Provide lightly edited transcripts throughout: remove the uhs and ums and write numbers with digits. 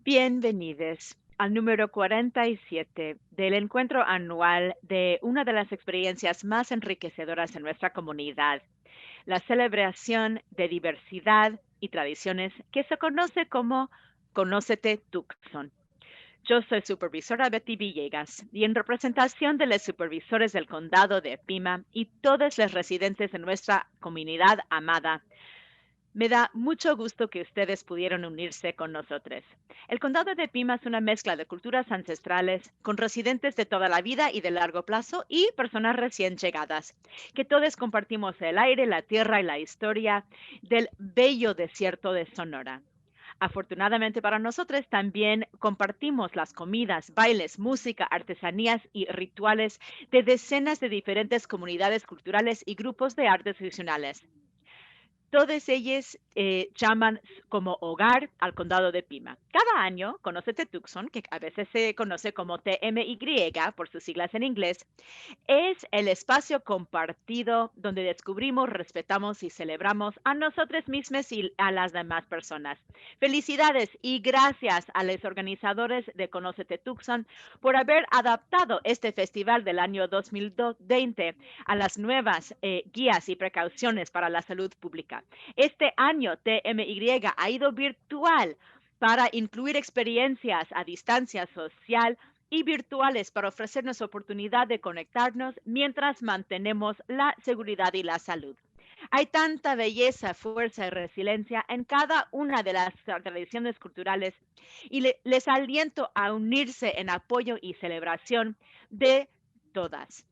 Bienvenidos al número 47 del encuentro anual de una de las experiencias más enriquecedoras en nuestra comunidad, la celebración de diversidad y tradiciones que se conoce como Conócete Tucson. Yo soy supervisora Betty Villegas y en representación de los supervisores del condado de Pima y todos los residentes de nuestra comunidad amada, me da mucho gusto que ustedes pudieron unirse con nosotros. El condado de Pima es una mezcla de culturas ancestrales con residentes de toda la vida y de largo plazo y personas recién llegadas, que todos compartimos el aire, la tierra y la historia del bello desierto de Sonora. Afortunadamente para nosotros también compartimos las comidas, bailes, música, artesanías y rituales de decenas de diferentes comunidades culturales y grupos de artes tradicionales. Todas ellas llaman como hogar al condado de Pima. Cada año, Conócete Tucson, que a veces se conoce como TMY por sus siglas en inglés, es el espacio compartido donde descubrimos, respetamos y celebramos a nosotros mismos y a las demás personas. Felicidades y gracias a los organizadores de Conócete Tucson por haber adaptado este festival del año 2020 a las nuevas guías y precauciones para la salud pública. Este año TMY ha ido virtual para incluir experiencias a distancia social y virtuales para ofrecernos oportunidad de conectarnos mientras mantenemos la seguridad y la salud. Hay tanta belleza, fuerza y resiliencia en cada una de las tradiciones culturales y les aliento a unirse en apoyo y celebración de todas.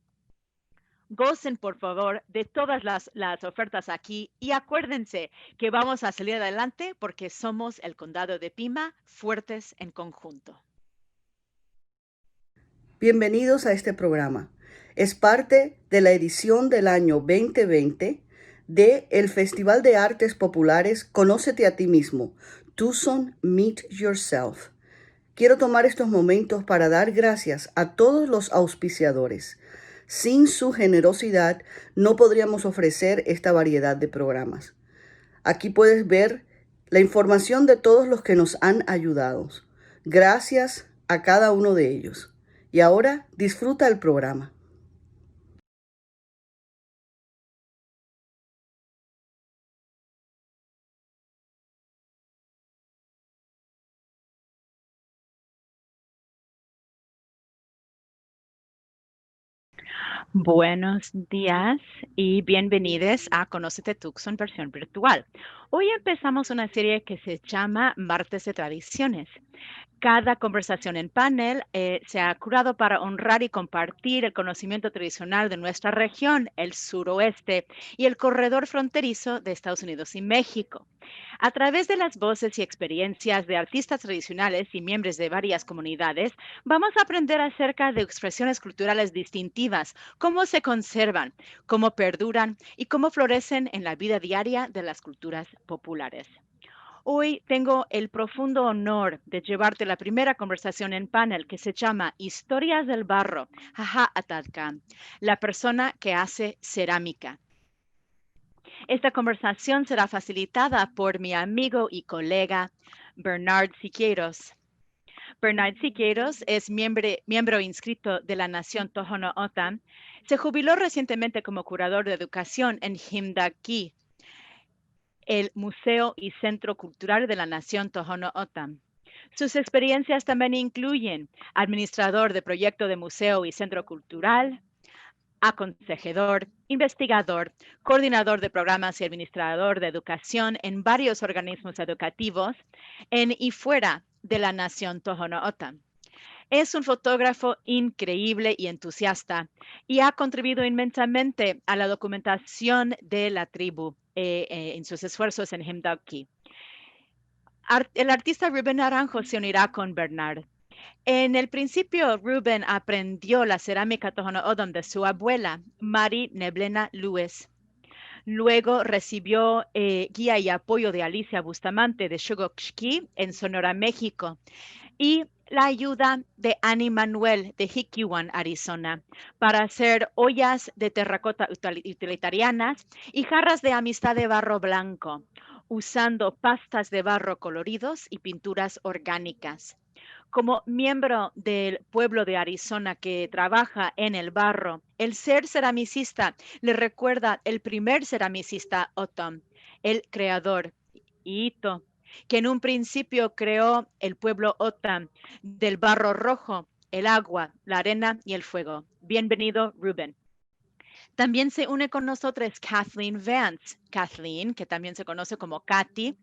Gocen, por favor, de todas las ofertas aquí y acuérdense que vamos a salir adelante porque somos el condado de Pima, fuertes en conjunto. Bienvenidos a este programa. Es parte de la edición del año 2020 de el Festival de Artes Populares Conócete a ti mismo, Tucson Meet Yourself. Quiero tomar estos momentos para dar gracias a todos los auspiciadores. Sin su generosidad no podríamos ofrecer esta variedad de programas. Aquí puedes ver la información de todos los que nos han ayudado. Gracias a cada uno de ellos. Y ahora disfruta el programa. Buenos días y bienvenidos a Conócete Tucson versión virtual. Hoy empezamos una serie que se llama Martes de Tradiciones. Cada conversación en panel se ha curado para honrar y compartir el conocimiento tradicional de nuestra región, el suroeste y el corredor fronterizo de Estados Unidos y México. A través de las voces y experiencias de artistas tradicionales y miembros de varias comunidades, vamos a aprender acerca de expresiones culturales distintivas, cómo se conservan, cómo perduran y cómo florecen en la vida diaria de las culturas populares. Hoy tengo el profundo honor de llevarte la primera conversación en panel que se llama Historias del Barro, Jaja Atatka, la persona que hace cerámica. Esta conversación será facilitada por mi amigo y colega Bernard Siqueiros. Bernard Siqueiros es miembro inscrito de la Nación Tohono O'odham. Se jubiló recientemente como curador de educación en Himdaki, el Museo y Centro Cultural de la Nación Tohono O'odham. Sus experiencias también incluyen administrador de proyecto de museo y centro cultural, aconsejador, investigador, coordinador de programas y administrador de educación en varios organismos educativos en y fuera de la Nación Tohono O'odham. Es un fotógrafo increíble y entusiasta y ha contribuido inmensamente a la documentación de la tribu en sus esfuerzos en Himdaki. El artista Rubén Naranjo se unirá con Bernard. En el principio, Rubén aprendió la cerámica Tohono O'odham de su abuela, Mari Neblena Lewis. Luego recibió guía y apoyo de Alicia Bustamante de Shogokshki en Sonora, México, y la ayuda de Annie Manuel de Hickeywan, Arizona, para hacer ollas de terracota utilitarianas y jarras de amistad de barro blanco. usando pastas de barro coloridos y pinturas orgánicas. Como miembro del pueblo de Arizona que trabaja en el barro, el ser ceramicista le recuerda el primer ceramicista Otham, el creador Ito, que en un principio creó el pueblo Otham del barro rojo, el agua, la arena y el fuego. Bienvenido, Ruben. También se une con nosotros Kathleen Vance. Kathleen, que también se conoce como Katy,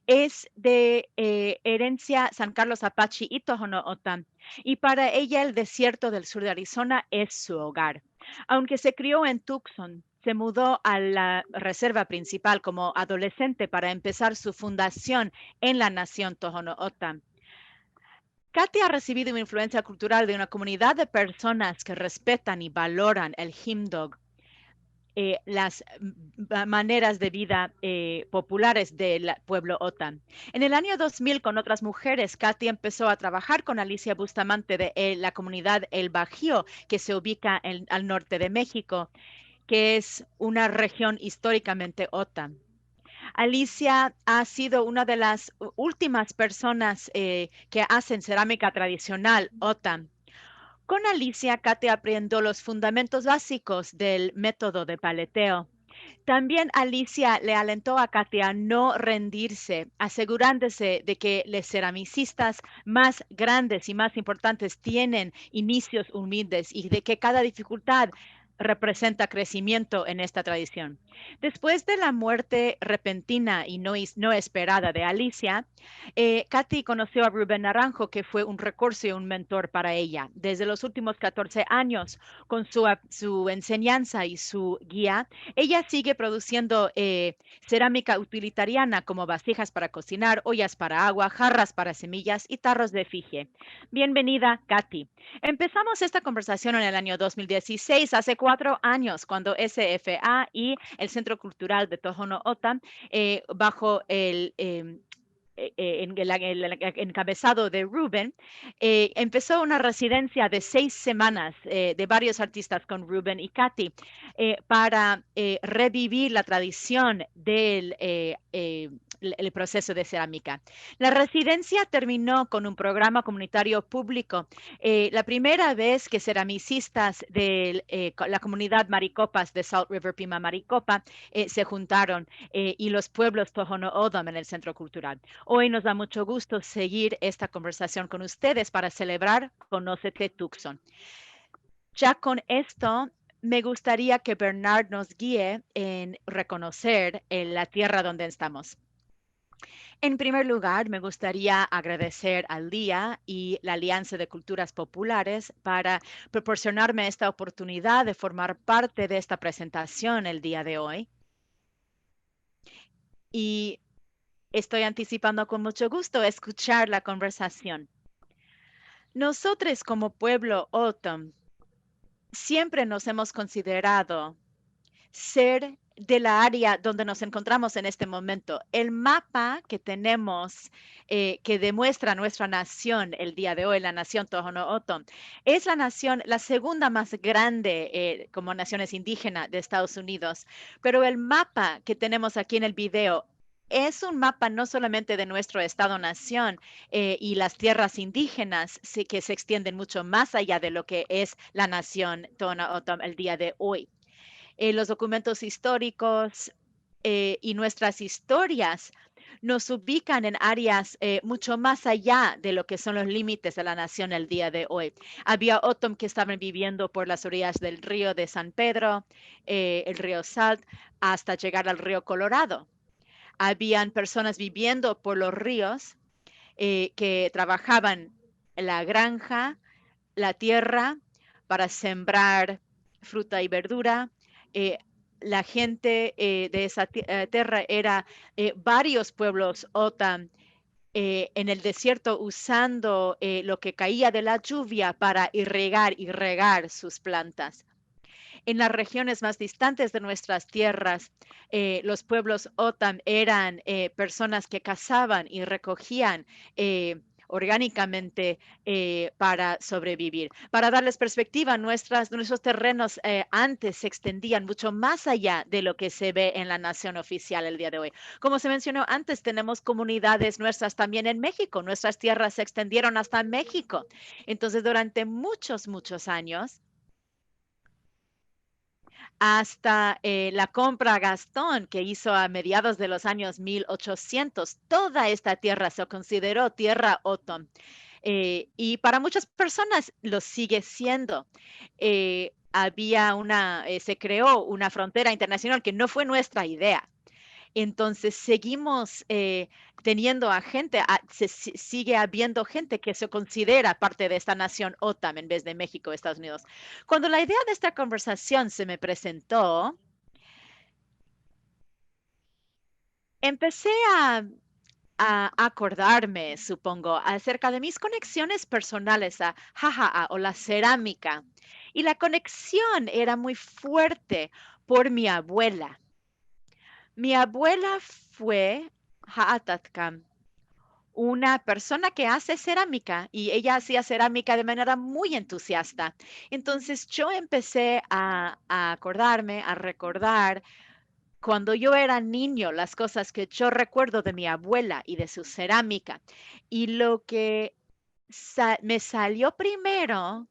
es de herencia San Carlos Apache y Tohono O'odham, y para ella el desierto del sur de Arizona es su hogar. Aunque se crió en Tucson, se mudó a la reserva principal como adolescente para empezar su fundación en la nación Tohono O'odham. Katy ha recibido influencia cultural de una comunidad de personas que respetan y valoran el Himdog, las maneras de vida populares del pueblo O'odham. En el año 2000, con otras mujeres, Katy empezó a trabajar con Alicia Bustamante de la comunidad El Bajío, que se ubica al norte de México, que es una región históricamente O'odham. Alicia ha sido una de las últimas personas que hacen cerámica tradicional O'odham. Con Alicia, Katy aprendió los fundamentos básicos del método de paleteo. También Alicia le alentó a Katy a no rendirse, asegurándose de que los ceramicistas más grandes y más importantes tienen inicios humildes y de que cada dificultad representa crecimiento en esta tradición. Después de la muerte repentina y no esperada de Alicia, Katy conoció a Rubén Naranjo, que fue un recurso y un mentor para ella. Desde los últimos 14 años, con su enseñanza y su guía, ella sigue produciendo cerámica utilitariana como vasijas para cocinar, ollas para agua, jarras para semillas y tarros de efigie. Bienvenida, Katy. Empezamos esta conversación en el año 2016, hace 4 años, cuando SFA y el Centro Cultural de Tohono O'odham, bajo el el encabezado de Ruben, empezó una residencia de 6 semanas de varios artistas con Ruben y Katy para revivir la tradición del el proceso de cerámica. La residencia terminó con un programa comunitario público. La primera vez que ceramicistas de la comunidad Maricopas de Salt River Pima Maricopa se juntaron y los pueblos Tohono O'odham en el Centro Cultural. Hoy nos da mucho gusto seguir esta conversación con ustedes para celebrar Conócete Tucson. Ya con esto, me gustaría que Bernard nos guíe en reconocer la tierra donde estamos. En primer lugar, me gustaría agradecer al día y la Alianza de Culturas Populares para proporcionarme esta oportunidad de formar parte de esta presentación el día de hoy. Y estoy anticipando con mucho gusto escuchar la conversación. Nosotros como pueblo O'odham siempre nos hemos considerado ser de la área donde nos encontramos en este momento. El mapa que tenemos que demuestra nuestra nación el día de hoy, la nación Tohono O'odham, es la nación, la segunda más grande como naciones indígenas de Estados Unidos. Pero el mapa que tenemos aquí en el video es un mapa no solamente de nuestro estado-nación y las tierras indígenas que se extienden mucho más allá de lo que es la nación Tohono O'odham el día de hoy. Los documentos históricos y nuestras historias nos ubican en áreas mucho más allá de lo que son los límites de la nación el día de hoy. Había O'odham que estaban viviendo por las orillas del río de San Pedro, el río Salt, hasta llegar al río Colorado. Habían personas viviendo por los ríos que trabajaban la granja, la tierra para sembrar fruta y verdura. La gente de esa tierra era varios pueblos O'odham en el desierto usando lo que caía de la lluvia para irrigar y regar sus plantas. En las regiones más distantes de nuestras tierras, los pueblos O'odham eran personas que cazaban y recogían orgánicamente para sobrevivir. Para darles perspectiva, nuestros terrenos antes se extendían mucho más allá de lo que se ve en la nación oficial el día de hoy. Como se mencionó antes, tenemos comunidades nuestras también en México. Nuestras tierras se extendieron hasta México. Entonces, durante muchos, muchos años, hasta la compra Gastón que hizo a mediados de los años 1800. Toda esta tierra se consideró tierra Otón. Y para muchas personas lo sigue siendo. Se creó una frontera internacional que no fue nuestra idea. Entonces seguimos teniendo a gente, sigue habiendo gente que se considera parte de esta nación OTAN en vez de México, Estados Unidos. Cuando la idea de esta conversación se me presentó, empecé a acordarme, supongo, acerca de mis conexiones personales a jajaja o la cerámica. Y la conexión era muy fuerte por mi abuela. Mi abuela fue Ha'atatkam, una persona que hace cerámica y ella hacía cerámica de manera muy entusiasta. Entonces yo empecé a acordarme, a recordar cuando yo era niño, las cosas que yo recuerdo de mi abuela y de su cerámica. Y lo que me salió primero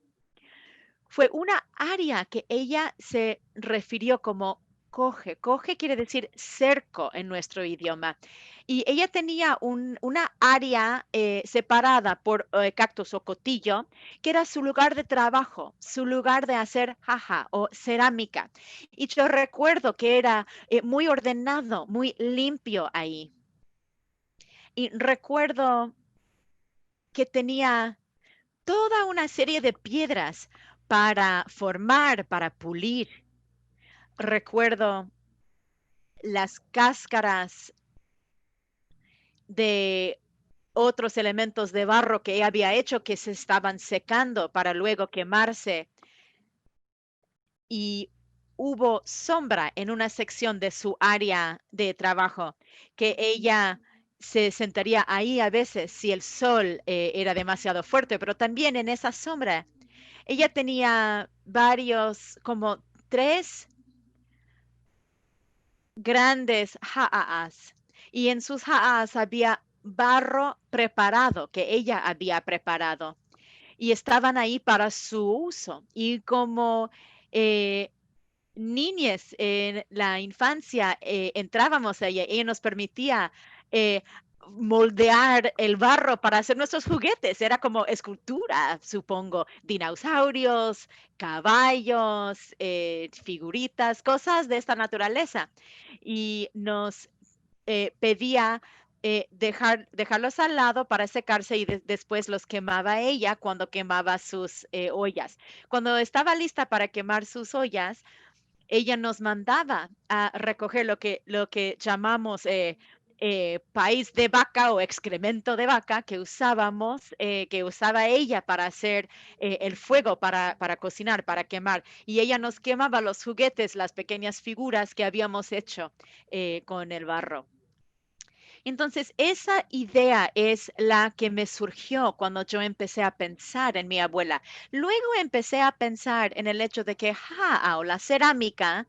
fue una área que ella se refirió como coge. Coge quiere decir cerco en nuestro idioma. Y ella tenía una área separada por cactus o cotillo, que era su lugar de trabajo, su lugar de hacer jaja o cerámica. Y yo recuerdo que era muy ordenado, muy limpio ahí. Y recuerdo que tenía toda una serie de piedras para formar, para pulir. Recuerdo las cáscaras de otros elementos de barro que había hecho que se estaban secando para luego quemarse. Y hubo sombra en una sección de su área de trabajo que ella se sentaría ahí a veces si el sol era demasiado fuerte, pero también en esa sombra ella tenía varios, como 3 grandes ha'as y en sus ha'as había barro preparado que ella había preparado y estaban ahí para su uso. Y como eh, niñez en la infancia entrábamos a ella, ella nos permitía eh, moldear el barro para hacer nuestros juguetes. Era como escultura, supongo, dinosaurios, caballos, figuritas, cosas de esta naturaleza. Y nos pedía dejarlos al lado para secarse y después los quemaba ella cuando quemaba sus ollas. Cuando estaba lista para quemar sus ollas, ella nos mandaba a recoger lo que llamamos país de vaca o excremento de vaca que usábamos, que usaba ella para hacer el fuego, para cocinar, para quemar. Y ella nos quemaba los juguetes, las pequeñas figuras que habíamos hecho con el barro. Entonces, esa idea es la que me surgió cuando yo empecé a pensar en mi abuela. Luego empecé a pensar en el hecho de que o la cerámica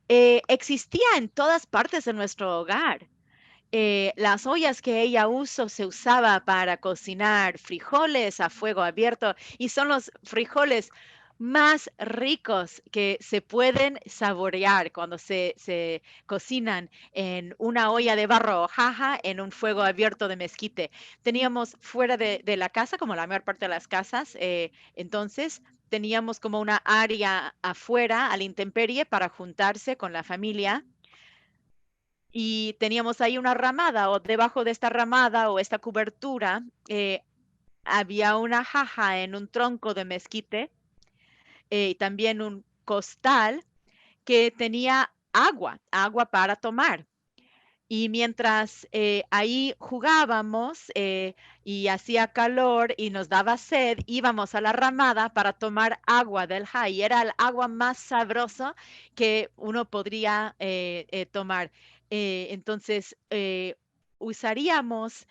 existía en todas partes de nuestro hogar. Las ollas que ella usó se usaba para cocinar frijoles a fuego abierto y son los frijoles más ricos que se pueden saborear cuando se cocinan en una olla de barro o jaja en un fuego abierto de mezquite. Teníamos fuera de la casa, como la mayor parte de las casas, entonces teníamos como una área afuera a la intemperie para juntarse con la familia y teníamos ahí una ramada o debajo de esta ramada o esta cobertura había una jaja en un tronco de mezquite y también un costal que tenía agua para tomar. Y mientras ahí jugábamos y hacía calor y nos daba sed, íbamos a la ramada para tomar agua del jai. Era el agua más sabrosa que uno podría tomar. Entonces, usaríamos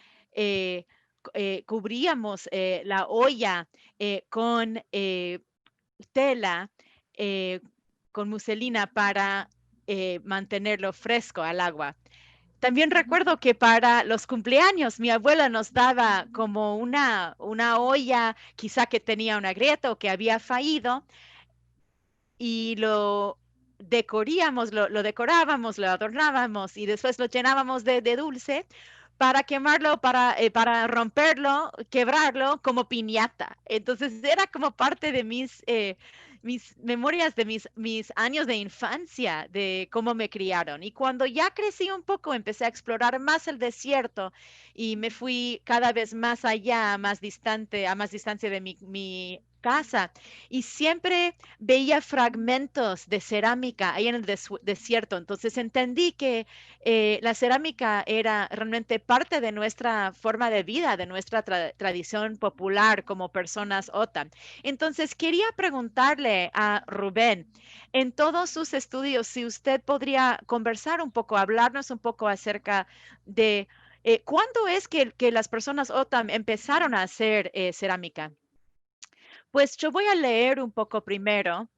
cubríamos la olla con tela, con muselina para mantenerlo fresco al agua. También recuerdo que para los cumpleaños mi abuela nos daba como una olla, quizá que tenía una grieta o que había fallido, y lo decorábamos, lo adornábamos y después lo llenábamos de dulce para quemarlo, para romperlo, quebrarlo como piñata. Entonces era como parte de mis memorias de mis años de infancia, de cómo me criaron. Y cuando ya crecí un poco, empecé a explorar más el desierto y me fui cada vez más allá, más distante, a más distancia de mi casa. Y siempre veía fragmentos de cerámica ahí en el desierto. Entonces entendí que la cerámica era realmente parte de nuestra forma de vida, de nuestra tradición popular como personas OTAN. Entonces quería preguntarle a Rubén, en todos sus estudios, si usted podría conversar un poco, hablarnos un poco acerca de cuándo es que las personas OTAN empezaron a hacer cerámica. Pues yo voy a leer un poco primero,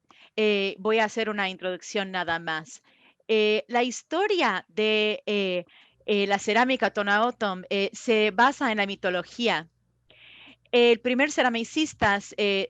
voy a hacer una introducción nada más. La historia de la cerámica Tonaotom se basa en la mitología. El primer ceramicista,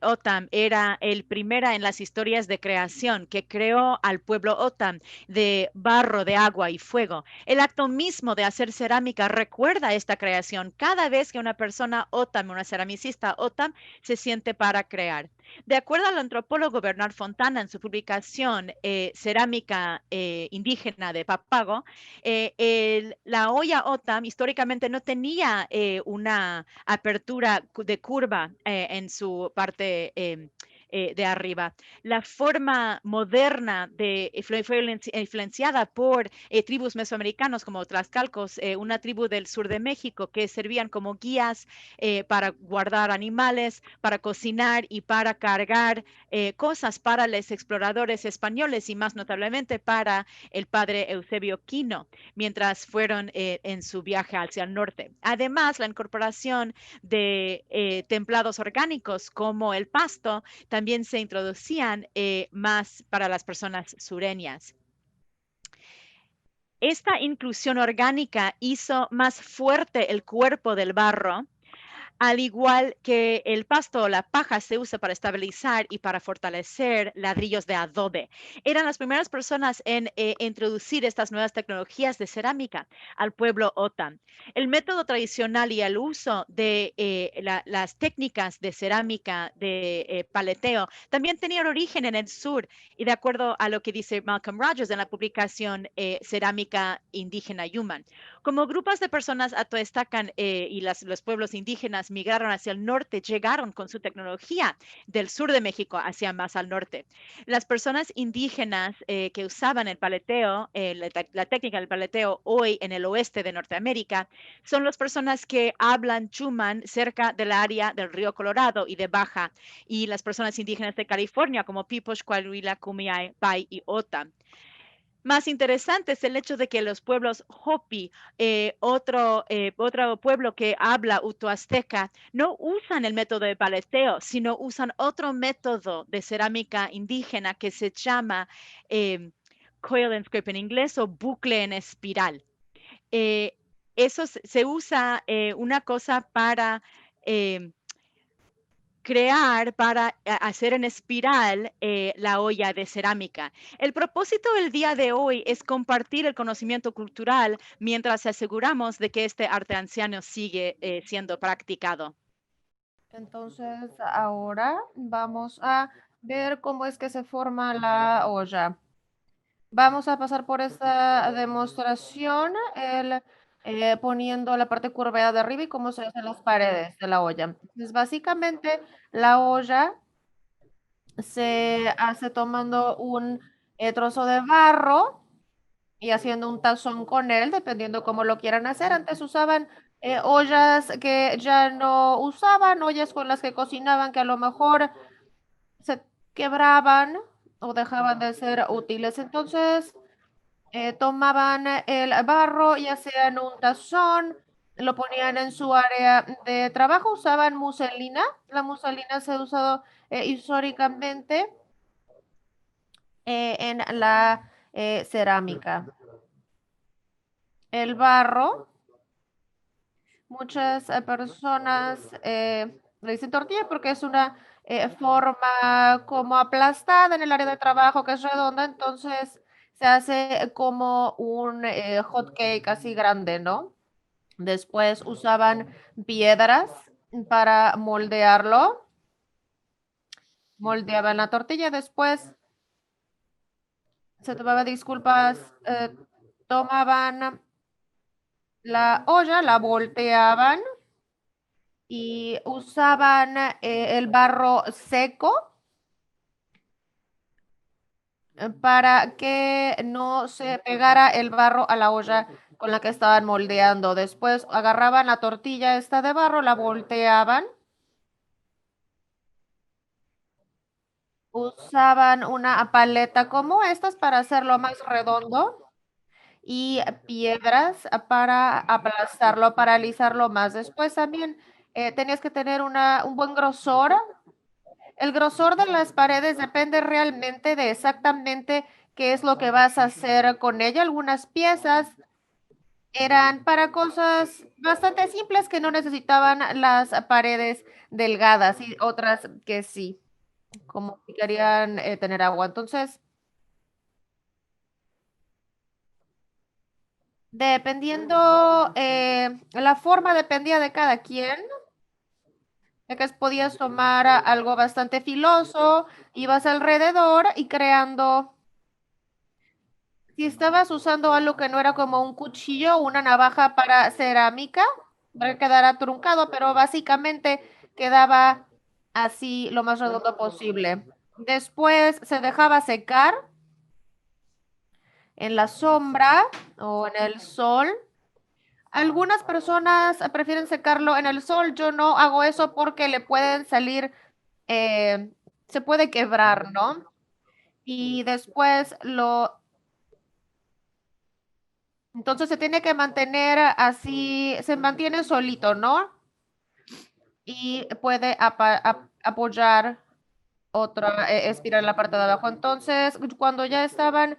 Otam, era el primero en las historias de creación que creó al pueblo Otam de barro, de agua y fuego. El acto mismo de hacer cerámica recuerda esta creación cada vez que una persona Otam, una ceramicista Otam, se siente para crear. De acuerdo al antropólogo Bernard Fontana en su publicación Cerámica indígena de Papago, la olla Otam históricamente no tenía una apertura de curva en su parte de arriba. La forma moderna fue influenciada por tribus mesoamericanos como Tlaxcalcos, una tribu del sur de México que servían como guías para guardar animales, para cocinar y para cargar cosas para los exploradores españoles y más notablemente para el padre Eusebio Quino mientras fueron en su viaje hacia el norte. Además, la incorporación de templados orgánicos como el pasto también se introducían más para las personas sureñas. Esta inclusión orgánica hizo más fuerte el cuerpo del barro, al igual que el pasto o la paja se usa para estabilizar y para fortalecer ladrillos de adobe. Eran las primeras personas en introducir estas nuevas tecnologías de cerámica al pueblo OTAN. El método tradicional y el uso de las técnicas de cerámica de paleteo también tenían origen en el sur y de acuerdo a lo que dice Malcolm Rogers en la publicación Cerámica Indígena Human. Como grupos de personas atoestacan y los pueblos indígenas migraron hacia el norte, llegaron con su tecnología del sur de México hacia más al norte. Las personas indígenas que usaban el paleteo, la técnica del paleteo hoy en el oeste de Norteamérica, son las personas que hablan Chuman cerca del área del río Colorado y de Baja, y las personas indígenas de California como Piposh, Coahuila, Kumeyaay, Pai y Ota. Más interesante es el hecho de que los pueblos Hopi, otro pueblo que habla utoazteca, no usan el método de paleteo, sino usan otro método de cerámica indígena que se llama coil and script en inglés o bucle en espiral. Eso se usa una cosa para crear para hacer en espiral la olla de cerámica. El propósito del día de hoy es compartir el conocimiento cultural mientras aseguramos de que este arte anciano sigue siendo practicado. Entonces, ahora vamos a ver cómo es que se forma la olla. Vamos a pasar por esta demostración, poniendo la parte curveada de arriba y cómo se hacen las paredes de la olla. Entonces, básicamente, la olla se hace tomando un trozo de barro y haciendo un tazón con él, dependiendo cómo lo quieran hacer. Antes usaban ollas que ya no usaban, ollas con las que cocinaban que a lo mejor se quebraban o dejaban de ser útiles. Entonces tomaban el barro, ya sea en un tazón lo ponían en su área de trabajo, usaban muselina. La muselina se ha usado históricamente en la cerámica. El barro, muchas personas le dicen tortilla porque es una forma como aplastada en el área de trabajo que es redonda, entonces se hace como un hot cake así grande, ¿no? Después usaban piedras para moldearlo, moldeaban la tortilla, después se tomaba disculpas, tomaban la olla, la volteaban y usaban el barro seco para que no se pegara el barro a la olla con la que estaban moldeando. Después agarraban la tortilla esta de barro, la volteaban, usaban una paleta como estas para hacerlo más redondo y piedras para aplastarlo, para alisarlo más. Después también tenías que tener un buen grosor. El grosor de las paredes depende realmente de exactamente qué es lo que vas a hacer con ella. Algunas piezas eran para cosas bastante simples que no necesitaban las paredes delgadas y otras que sí, como que querían tener agua. Entonces, dependiendo, la forma dependía de cada quien, ya que podías tomar algo bastante filoso, ibas alrededor y creando. Si estabas usando algo que no era como un cuchillo o una navaja para cerámica, para que quedara truncado, pero básicamente quedaba así lo más redondo posible. Después se dejaba secar en la sombra o en el sol. Algunas personas prefieren secarlo en el sol. Yo no hago eso porque le pueden salir, eh, se puede quebrar, ¿no? Y después entonces se tiene que mantener así, se mantiene solito, ¿no? Y puede apoyar otra espiral en la parte de abajo. Entonces, cuando ya estaban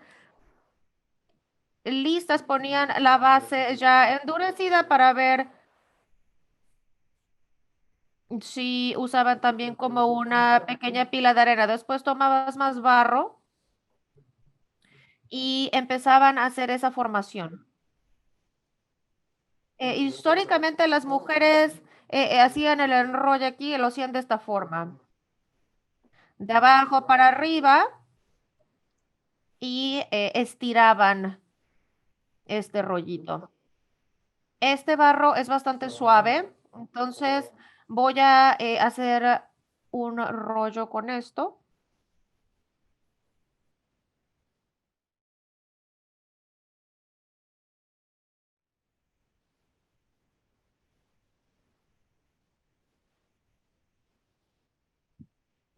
listas, ponían la base ya endurecida para ver si usaban también como una pequeña pila de arena. Después tomabas más barro y empezaban a hacer esa formación. Históricamente las mujeres hacían el enrolle aquí y lo hacían de esta forma. De abajo para arriba y estiraban este rollito. Este barro es bastante suave, entonces voy a hacer un rollo con esto.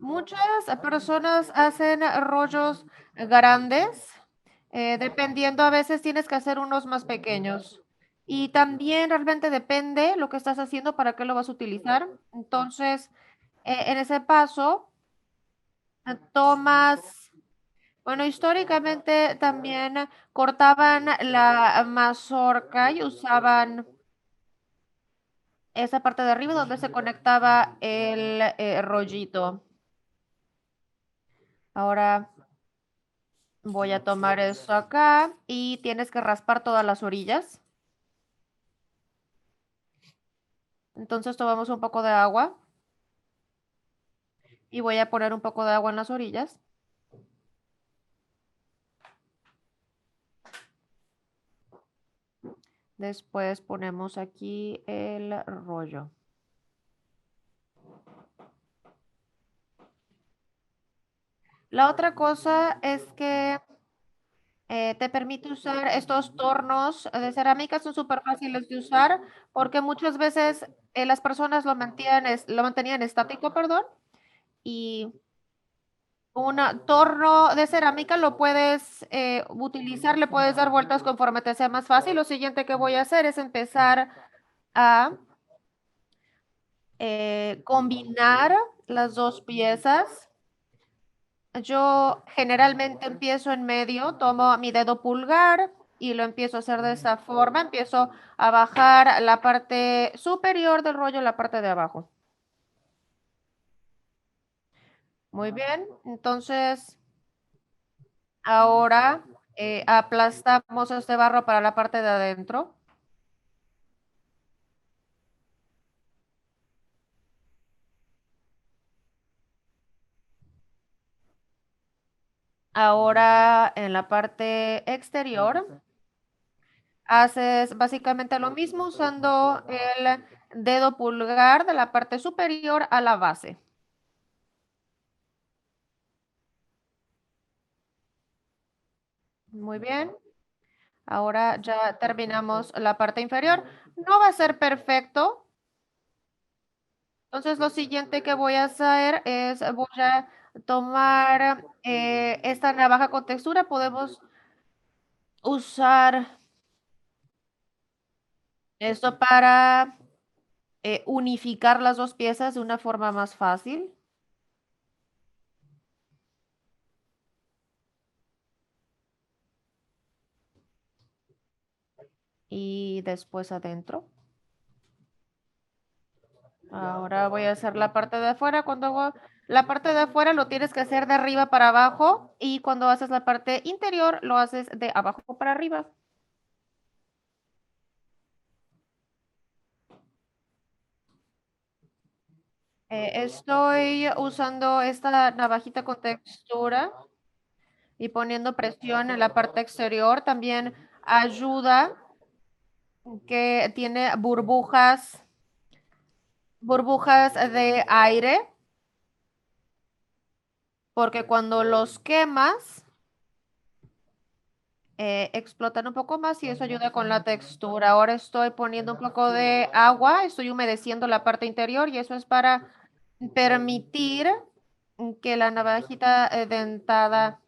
Muchas personas hacen rollos grandes, dependiendo, a veces tienes que hacer unos más pequeños. Y también realmente depende lo que estás haciendo, para qué lo vas a utilizar. Entonces, en ese paso, tomas, bueno, históricamente también cortaban la mazorca y usaban esa parte de arriba donde se conectaba el rollito. Ahora voy a tomar eso acá y tienes que raspar todas las orillas. Entonces tomamos un poco de agua y voy a poner un poco de agua en las orillas. Después ponemos aquí el rollo. La otra cosa es que te permite usar estos tornos de cerámica, son súper fáciles de usar porque muchas veces las personas lo mantenían estático, perdón, y un torno de cerámica lo puedes utilizar, le puedes dar vueltas conforme te sea más fácil. Lo siguiente que voy a hacer es empezar a combinar las dos piezas. Yo generalmente empiezo en medio, tomo mi dedo pulgar y lo empiezo a hacer de esta forma. Empiezo a bajar la parte superior del rollo, la parte de abajo. Muy bien, entonces ahora aplastamos este barro para la parte de adentro. Ahora en la parte exterior haces básicamente lo mismo usando el dedo pulgar de la parte superior a la base. Muy bien. Ahora ya terminamos la parte inferior. No va a ser perfecto. Entonces lo siguiente que voy a hacer es voy a tomar esta navaja con textura. Podemos usar esto para unificar las dos piezas de una forma más fácil. Y después adentro. Ahora voy a hacer la parte de afuera. Cuando hago la parte de afuera lo tienes que hacer de arriba para abajo y cuando haces la parte interior lo haces de abajo para arriba. Estoy usando esta navajita con textura y poniendo presión en la parte exterior. También ayuda que tiene burbujas de aire, porque cuando los quemas, explotan un poco más y eso ayuda con la textura. Ahora estoy poniendo un poco de agua, estoy humedeciendo la parte interior y eso es para permitir que la navajita dentada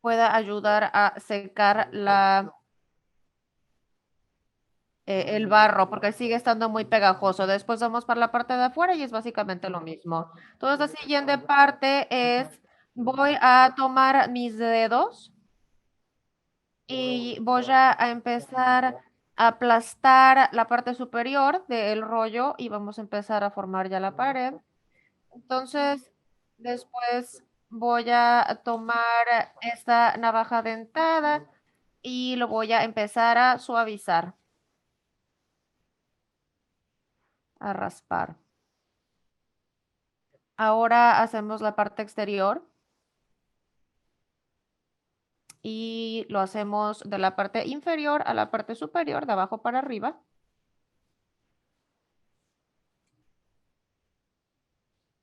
pueda ayudar a secar el barro porque sigue estando muy pegajoso. Después vamos para la parte de afuera y es básicamente lo mismo. Entonces la siguiente parte es, voy a tomar mis dedos y voy a empezar a aplastar la parte superior del rollo y vamos a empezar a formar ya la pared. Entonces, después voy a tomar esta navaja dentada y lo voy a empezar a suavizar, a raspar. Ahora hacemos la parte exterior y lo hacemos de la parte inferior a la parte superior, de abajo para arriba.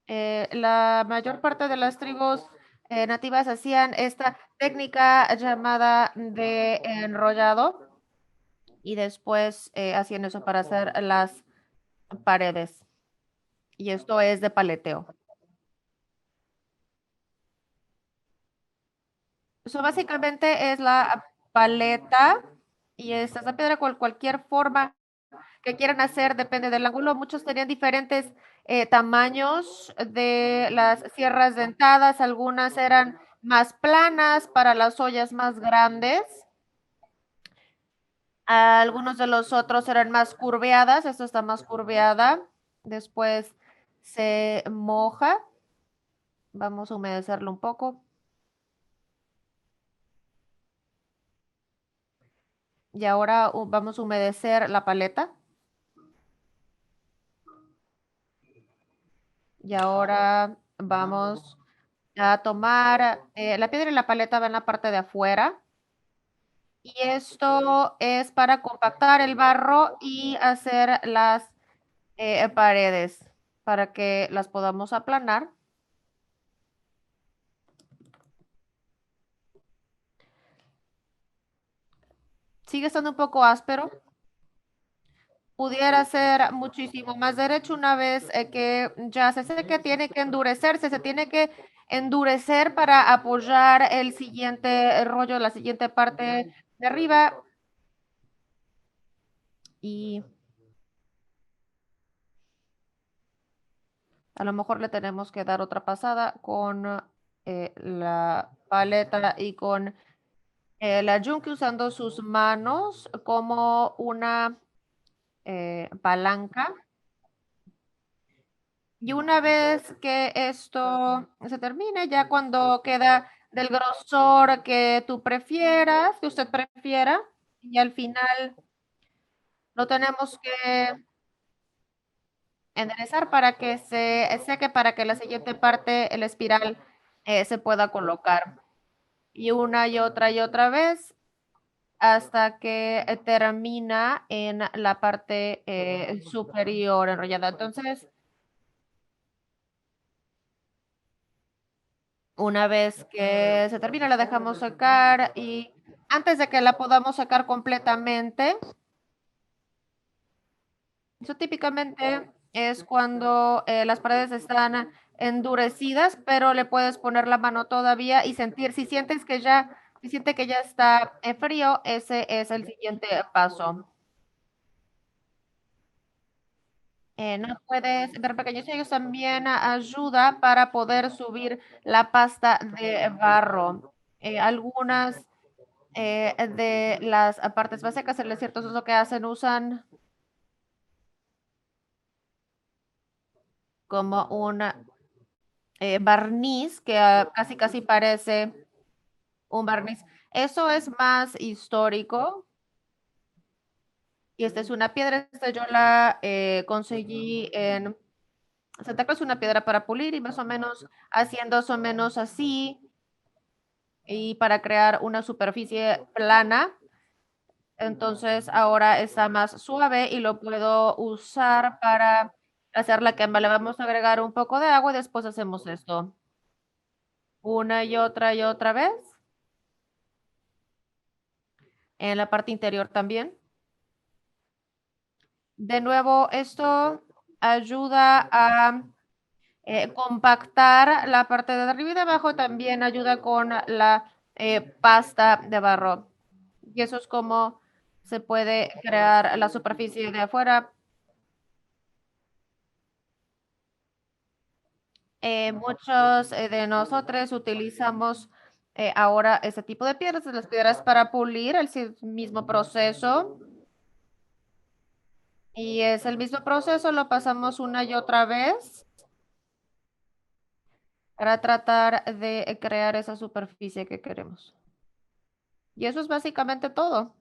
La mayor parte de las tribus nativas hacían esta técnica llamada de enrollado y después hacían eso para hacer las paredes. Y esto es de paleteo. Eso básicamente es la paleta y esta es la piedra con cualquier forma que quieran hacer, depende del ángulo. Muchos tenían diferentes tamaños de las sierras dentadas, algunas eran más planas para las ollas más grandes. Algunos de los otros eran más curveadas, esta está más curveada. Después se moja. Vamos a humedecerlo un poco. Y ahora vamos a humedecer la paleta. Y ahora vamos a tomar la piedra y la paleta va en la parte de afuera. Y esto es para compactar el barro y hacer las paredes para que las podamos aplanar. Sigue estando un poco áspero. Pudiera ser muchísimo más derecho una vez que ya se seque, tiene que endurecerse, se tiene que endurecer para apoyar el siguiente rollo, la siguiente parte de arriba. Y a lo mejor le tenemos que dar otra pasada con la paleta y con la yunque usando sus manos como una palanca. Y una vez que esto se termine, ya cuando queda del grosor que tú prefieras, que usted prefiera, y al final lo tenemos que enderezar para que se seque, para que la siguiente parte, el espiral, se pueda colocar. Y otra vez hasta que termina en la parte superior enrollada. Entonces, una vez que se termina, la dejamos secar y antes de que la podamos sacar completamente, eso típicamente es cuando las paredes están endurecidas, pero le puedes poner la mano todavía y sentir, si siente que ya está frío, ese es el siguiente paso. No puedes ver pequeños sellos también ayuda para poder subir la pasta de barro. Algunas de las partes más secas, el desierto, eso es lo que hacen, usan como un barniz que casi parece un barniz. Eso es más histórico. Y esta es una piedra, esta yo la conseguí en Santa Cruz, una piedra para pulir y más o menos haciendo más o menos así y para crear una superficie plana. Entonces ahora está más suave y lo puedo usar para hacer la quema. Le vamos a agregar un poco de agua y después hacemos esto. Una y otra vez. En la parte interior también. De nuevo, esto ayuda a compactar la parte de arriba y de abajo. También ayuda con la pasta de barro. Y eso es como se puede crear la superficie de afuera. Muchos de nosotros utilizamos ahora este tipo de piedras, las piedras para pulir, mismo proceso. Y es el mismo proceso, lo pasamos una y otra vez para tratar de crear esa superficie que queremos. Y eso es básicamente todo.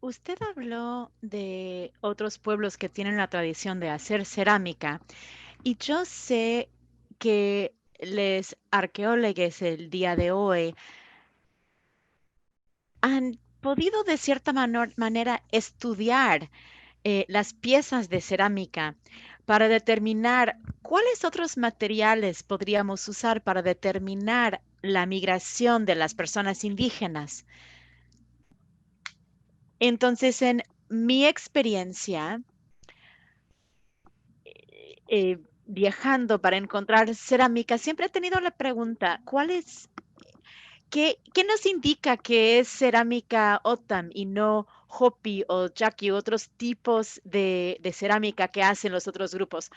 Usted habló de otros pueblos que tienen la tradición de hacer cerámica y yo sé que los arqueólogos el día de hoy han podido de cierta manera estudiar las piezas de cerámica para determinar cuáles otros materiales podríamos usar para determinar la migración de las personas indígenas. Entonces, en mi experiencia, viajando para encontrar cerámica, siempre he tenido la pregunta, qué nos indica que es cerámica Otam y no Hopi o Jackie u otros tipos de cerámica que hacen los otros grupos?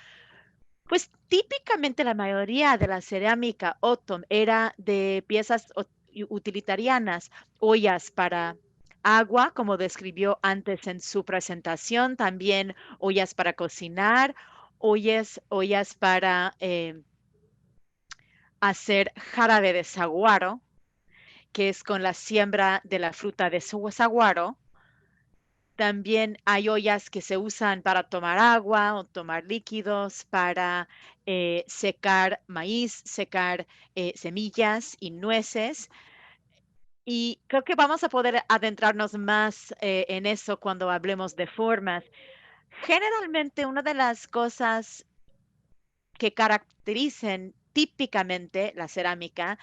Pues típicamente la mayoría de la cerámica Otom era de piezas utilitarianas, ollas para agua, como describió antes en su presentación, también ollas para cocinar, ollas para hacer jarabe de saguaro, que es con la siembra de la fruta de saguaro. También hay ollas que se usan para tomar agua o tomar líquidos, para secar maíz, secar semillas y nueces. Y creo que vamos a poder adentrarnos más en eso cuando hablemos de formas. Generalmente, una de las cosas que caracterizan típicamente la cerámica,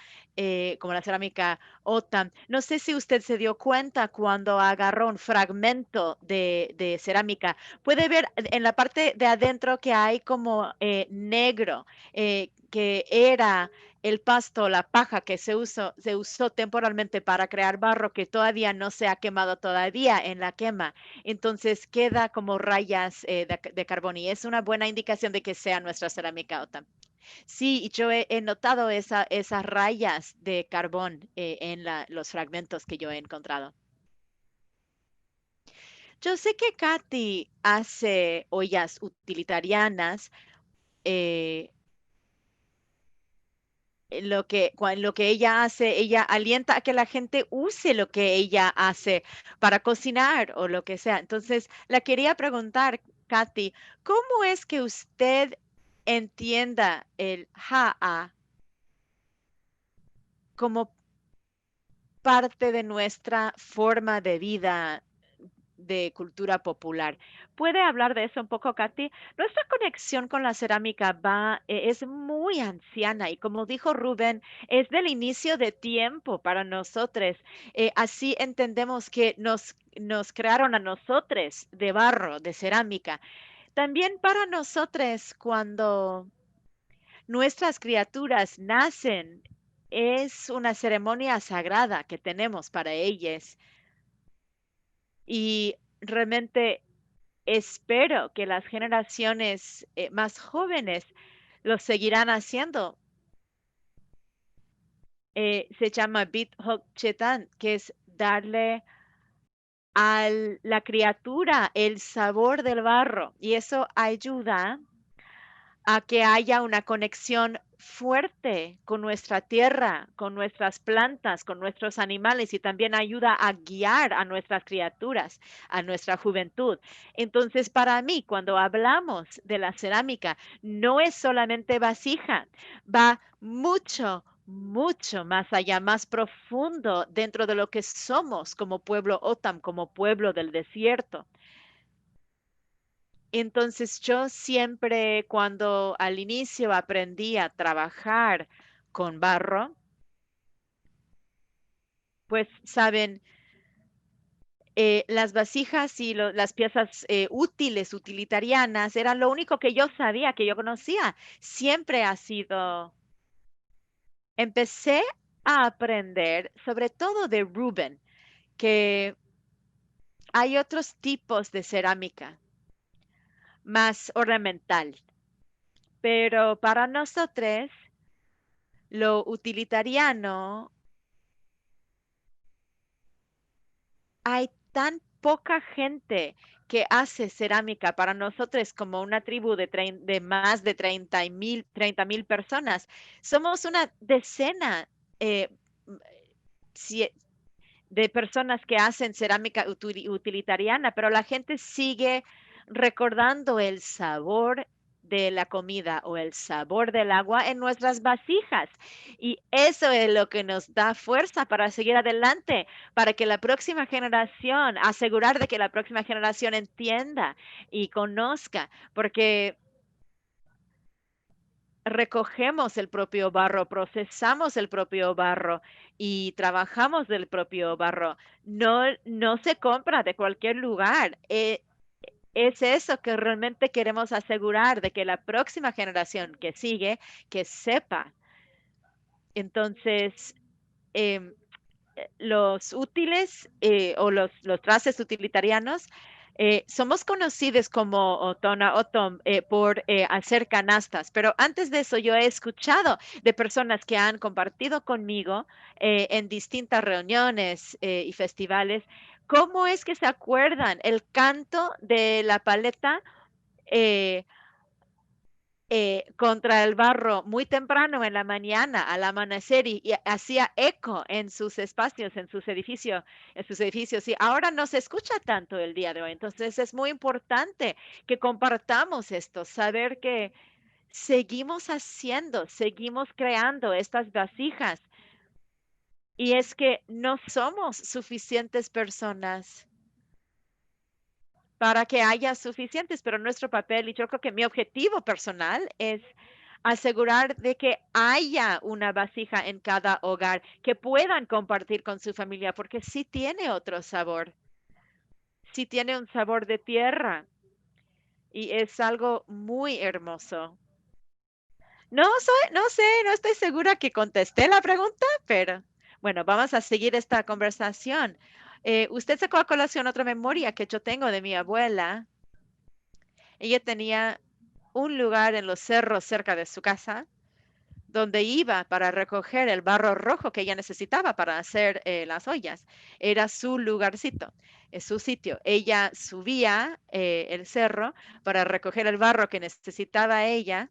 como la cerámica OTAM. No sé si usted se dio cuenta cuando agarró un fragmento de cerámica. Puede ver en la parte de adentro que hay como negro, que era el pasto, la paja que se usó temporalmente para crear barro que todavía no se ha quemado todavía en la quema. Entonces queda como rayas de carbón y es una buena indicación de que sea nuestra cerámica OTAM. Sí, y yo he notado esas rayas de carbón en los fragmentos que yo he encontrado. Yo sé que Katy hace ollas utilitarianas. eh, lo que ella hace, ella alienta a que la gente use lo que ella hace para cocinar o lo que sea. Entonces, la quería preguntar, Katy, ¿cómo es que usted entienda el ha'a como parte de nuestra forma de vida de cultura popular? ¿Puede hablar de eso un poco, Katy? Nuestra conexión con la cerámica es muy anciana y como dijo Rubén, es del inicio de tiempo para nosotros. Así entendemos que nos crearon a nosotros de barro, de cerámica. También para nosotros, cuando nuestras criaturas nacen, es una ceremonia sagrada que tenemos para ellas. Y realmente espero que las generaciones más jóvenes lo seguirán haciendo. Se llama Bit Hok Chetan, que es darle a la criatura el sabor del barro. Y eso ayuda a que haya una conexión fuerte con nuestra tierra, con nuestras plantas, con nuestros animales y también ayuda a guiar a nuestras criaturas, a nuestra juventud. Entonces, para mí, cuando hablamos de la cerámica, no es solamente vasija, va mucho más allá, más profundo dentro de lo que somos como pueblo OTAM, como pueblo del desierto. Entonces yo siempre cuando al inicio aprendí a trabajar con barro, pues saben, las vasijas y las piezas útiles, utilitarianas, eran lo único que yo sabía, que yo conocía. Siempre ha sido, empecé a aprender sobre todo de Rubén, que hay otros tipos de cerámica más ornamental, pero para nosotros lo utilitariano hay tan poca gente que hace cerámica para nosotros como una tribu de más de 30,000 personas. Somos una decena eh, si- de personas que hacen cerámica utilitariana, pero la gente sigue recordando el sabor de la comida o el sabor del agua en nuestras vasijas. Y eso es lo que nos da fuerza para seguir adelante, para que la próxima generación, asegurar de que la próxima generación entienda y conozca, porque recogemos el propio barro, procesamos el propio barro y trabajamos del propio barro. No se compra de cualquier lugar. Es eso que realmente queremos asegurar de que la próxima generación que sigue, que sepa. Entonces, em, los útiles o los trastes utilitarianos, somos conocidos como Otona Otom por hacer canastas, pero antes de eso yo he escuchado de personas que han compartido conmigo en distintas reuniones y festivales, cómo es que se acuerdan el canto de la paleta eh, contra el barro muy temprano en la mañana al amanecer y hacía eco en sus espacios, en sus edificios. Y ahora no se escucha tanto el día de hoy. Entonces es muy importante que compartamos esto, saber que seguimos haciendo, seguimos creando estas vasijas. Y es que no somos suficientes personas para que haya suficientes, pero nuestro papel, y yo creo que mi objetivo personal es Asegurar de que haya una vasija en cada hogar que puedan compartir con su familia, porque sí tiene otro sabor, sí tiene un sabor de tierra y es algo muy hermoso. No sé, no estoy segura que contesté la pregunta, pero bueno, vamos a seguir esta conversación. Usted sacó a colación otra memoria que yo tengo de mi abuela. Ella tenía un lugar en los cerros cerca de su casa donde iba para recoger el barro rojo que ella necesitaba para hacer las ollas. Era su lugarcito, es su sitio. Ella subía el cerro para recoger el barro que necesitaba ella,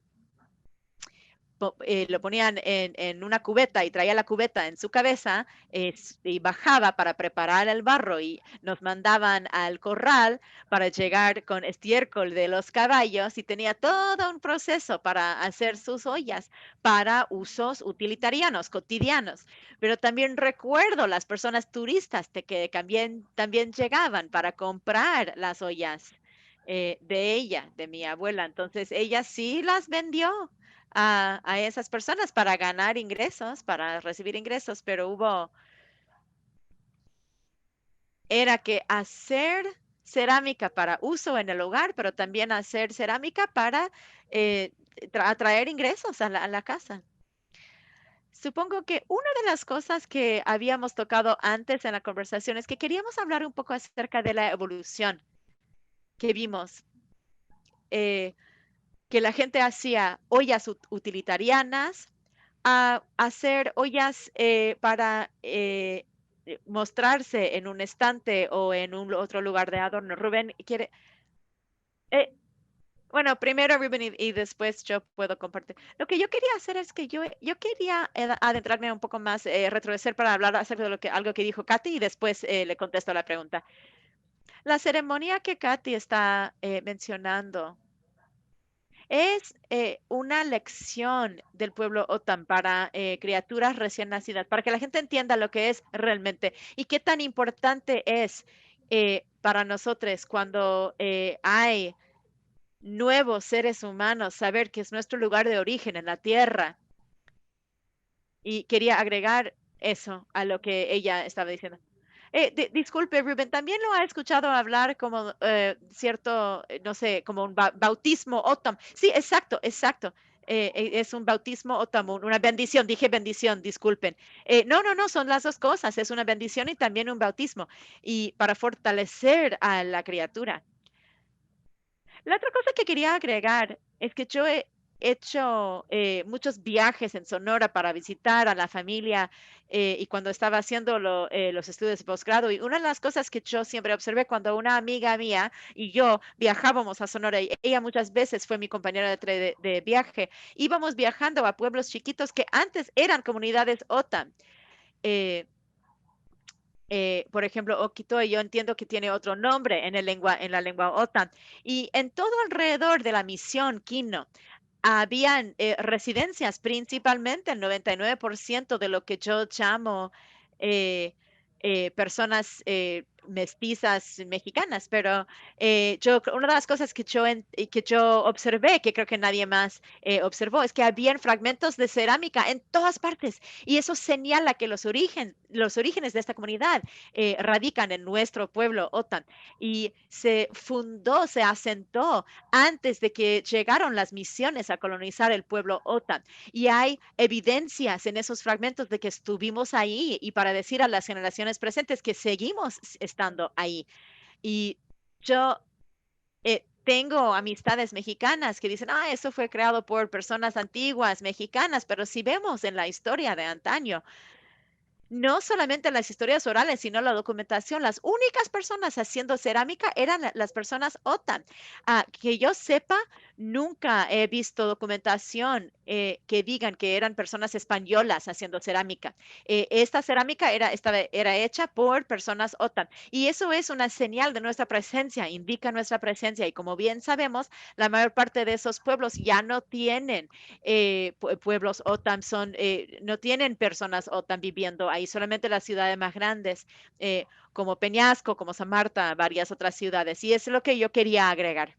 lo ponían en una cubeta y traía la cubeta en su cabeza, y bajaba para preparar el barro y nos mandaban al corral para llegar con estiércol de los caballos y tenía todo un proceso para hacer sus ollas para usos utilitarianos, cotidianos. Pero también recuerdo las personas turistas que también llegaban para comprar las ollas de ella, de mi abuela. Entonces ella sí las vendió a esas personas para ganar ingresos, para recibir ingresos, pero era que hacer cerámica para uso en el hogar, pero también hacer cerámica para eh, atraer ingresos a la casa. Supongo que una de las cosas que habíamos tocado antes en la conversación es que queríamos hablar un poco acerca de la evolución que vimos. eh, que la gente hacía ollas utilitarianas a hacer ollas para mostrarse en un estante o en un otro lugar de adorno. Rubén quiere... eh, bueno, primero Rubén y después yo puedo compartir. Lo que yo quería hacer es que yo quería adentrarme un poco más, retroceder para hablar acerca de algo que dijo Katy y después le contesto la pregunta. La ceremonia que Katy está mencionando es una lección del pueblo OTAN para criaturas recién nacidas, para que la gente entienda lo que es realmente y qué tan importante es para nosotros cuando hay nuevos seres humanos, saber que es nuestro lugar de origen en la tierra. Y quería agregar eso a lo que ella estaba diciendo. Disculpe, Rubén, ¿también lo ha escuchado hablar como cierto, no sé, como un bautismo OTAM? Sí, exacto, exacto. Es un bautismo OTAM, una bendición. Dije bendición, disculpen. No, son las dos cosas. Es una bendición y también un bautismo. Y para fortalecer a la criatura. La otra cosa que quería agregar es que yo he hecho muchos viajes en Sonora para visitar a la familia y cuando estaba haciendo los estudios de posgrado. Y una de las cosas que yo siempre observé cuando una amiga mía y yo viajábamos a Sonora, y ella muchas veces fue mi compañera de viaje, íbamos viajando a pueblos chiquitos que antes eran comunidades OTAN. eh, por ejemplo, Okito, yo entiendo que tiene otro nombre en la lengua OTAN. Y en todo alrededor de la misión Kino, habían residencias, principalmente el 99% de lo que yo llamo eh, personas mestizas mexicanas, pero una de las cosas que yo observé, que creo que nadie más observó, es que habían fragmentos de cerámica en todas partes y eso señala que los orígenes de esta comunidad radican en nuestro pueblo OTAN y se asentó antes de que llegaron las misiones a colonizar el pueblo OTAN. Y hay evidencias en esos fragmentos de que estuvimos ahí y para decir a las generaciones presentes que seguimos estando ahí. Y yo tengo amistades mexicanas que dicen, eso fue creado por personas antiguas mexicanas, pero si vemos en la historia de antaño, no solamente las historias orales, sino la documentación. Las únicas personas haciendo cerámica eran las personas OTAN. Que yo sepa, nunca he visto documentación que digan que eran personas españolas haciendo cerámica. Esta cerámica era hecha por personas OTAN. Y eso es una señal de nuestra presencia, indica nuestra presencia. Y como bien sabemos, la mayor parte de esos pueblos ya no tienen pueblos OTAN, no tienen personas OTAN viviendo ahí, solamente las ciudades más grandes, como Peñasco, como San Marta, varias otras ciudades. Y es lo que yo quería agregar.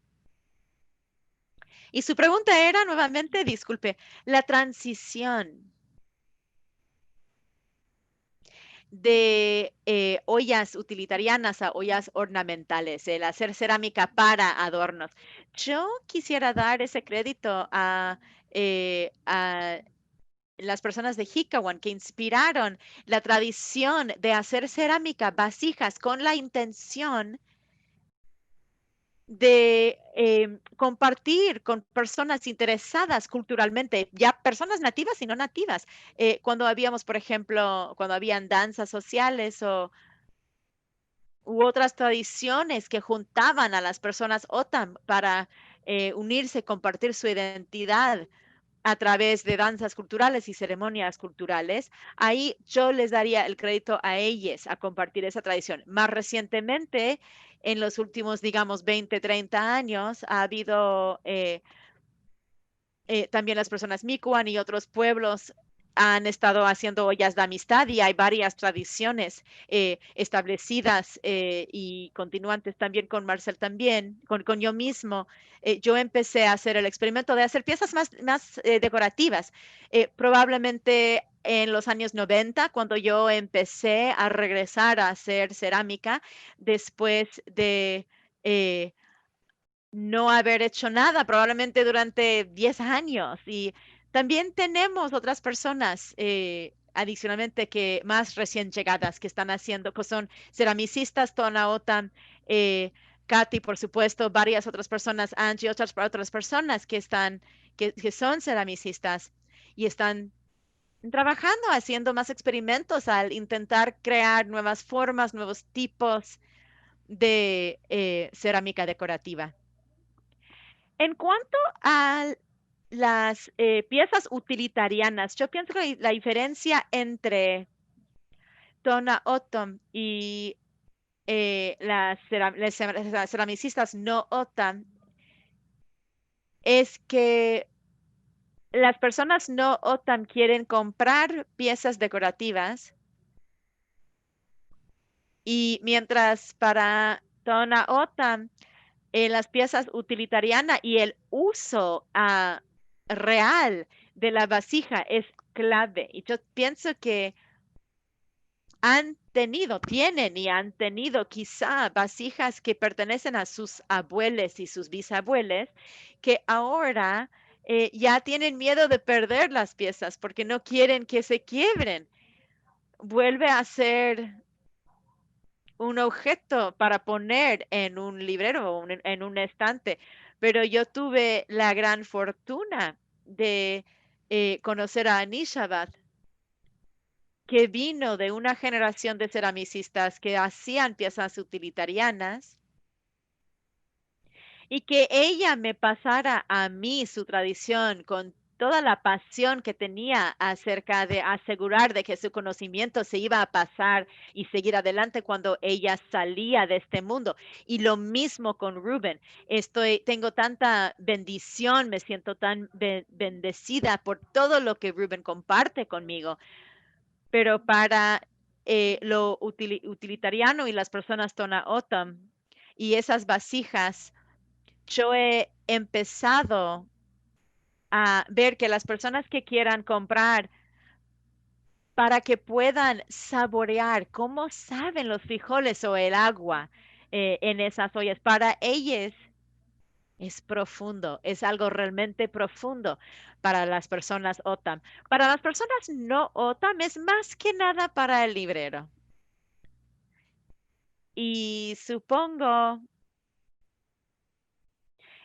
Y su pregunta era nuevamente, disculpe, la transición de ollas utilitarianas a ollas ornamentales, el hacer cerámica para adornos. Yo quisiera dar ese crédito a las personas de Hikawan que inspiraron la tradición de hacer cerámica, vasijas, con la intención de compartir con personas interesadas culturalmente, ya personas nativas y no nativas. Cuando habíamos, por ejemplo, cuando habían danzas sociales u otras tradiciones que juntaban a las personas OTAN para unirse, compartir su identidad a través de danzas culturales y ceremonias culturales, ahí yo les daría el crédito a ellos a compartir esa tradición. Más recientemente, en los últimos, digamos, 20, 30 años, ha habido también las personas Micoan y otros pueblos han estado haciendo ollas de amistad y hay varias tradiciones establecidas y continuantes también con Marcel también, con yo mismo. Yo empecé a hacer el experimento de hacer piezas más decorativas. Probablemente en los años 90, cuando yo empecé a regresar a hacer cerámica, después de no haber hecho nada, probablemente durante 10 años. Y también tenemos otras personas, adicionalmente, que más recién llegadas, que están haciendo, que son ceramicistas, Tona Otan, Katy, por supuesto, varias otras personas, Angie, otras personas que son ceramicistas y están trabajando, haciendo más experimentos al intentar crear nuevas formas, nuevos tipos de cerámica decorativa. En cuanto a las piezas utilitarianas, yo pienso que la diferencia entre Tona Otom y las ceramicistas no OTAN es que las personas no OTAN quieren comprar piezas decorativas y mientras para Tona OTAN las piezas utilitarianas y el uso real de la vasija es clave. Y yo pienso que tienen y han tenido quizá vasijas que pertenecen a sus abuelos y sus bisabuelos, que ahora ya tienen miedo de perder las piezas porque no quieren que se quiebren. Vuelve a ser un objeto para poner en un librero o en un estante, pero yo tuve la gran fortuna de conocer a Anishabat, que vino de una generación de ceramicistas que hacían piezas utilitarianas y que ella me pasara a mí su tradición con toda la pasión que tenía acerca de asegurar de que su conocimiento se iba a pasar y seguir adelante cuando ella salía de este mundo. Y lo mismo con Rubén. Tengo tanta bendición, me siento tan bendecida por todo lo que Rubén comparte conmigo. Pero para lo utilitariano y las personas Tona Otam y esas vasijas, yo he empezado a ver que las personas que quieran comprar para que puedan saborear cómo saben los frijoles o el agua en esas ollas, para ellos es profundo, es algo realmente profundo para las personas OTAM. Para las personas no OTAM es más que nada para el librero. Y supongo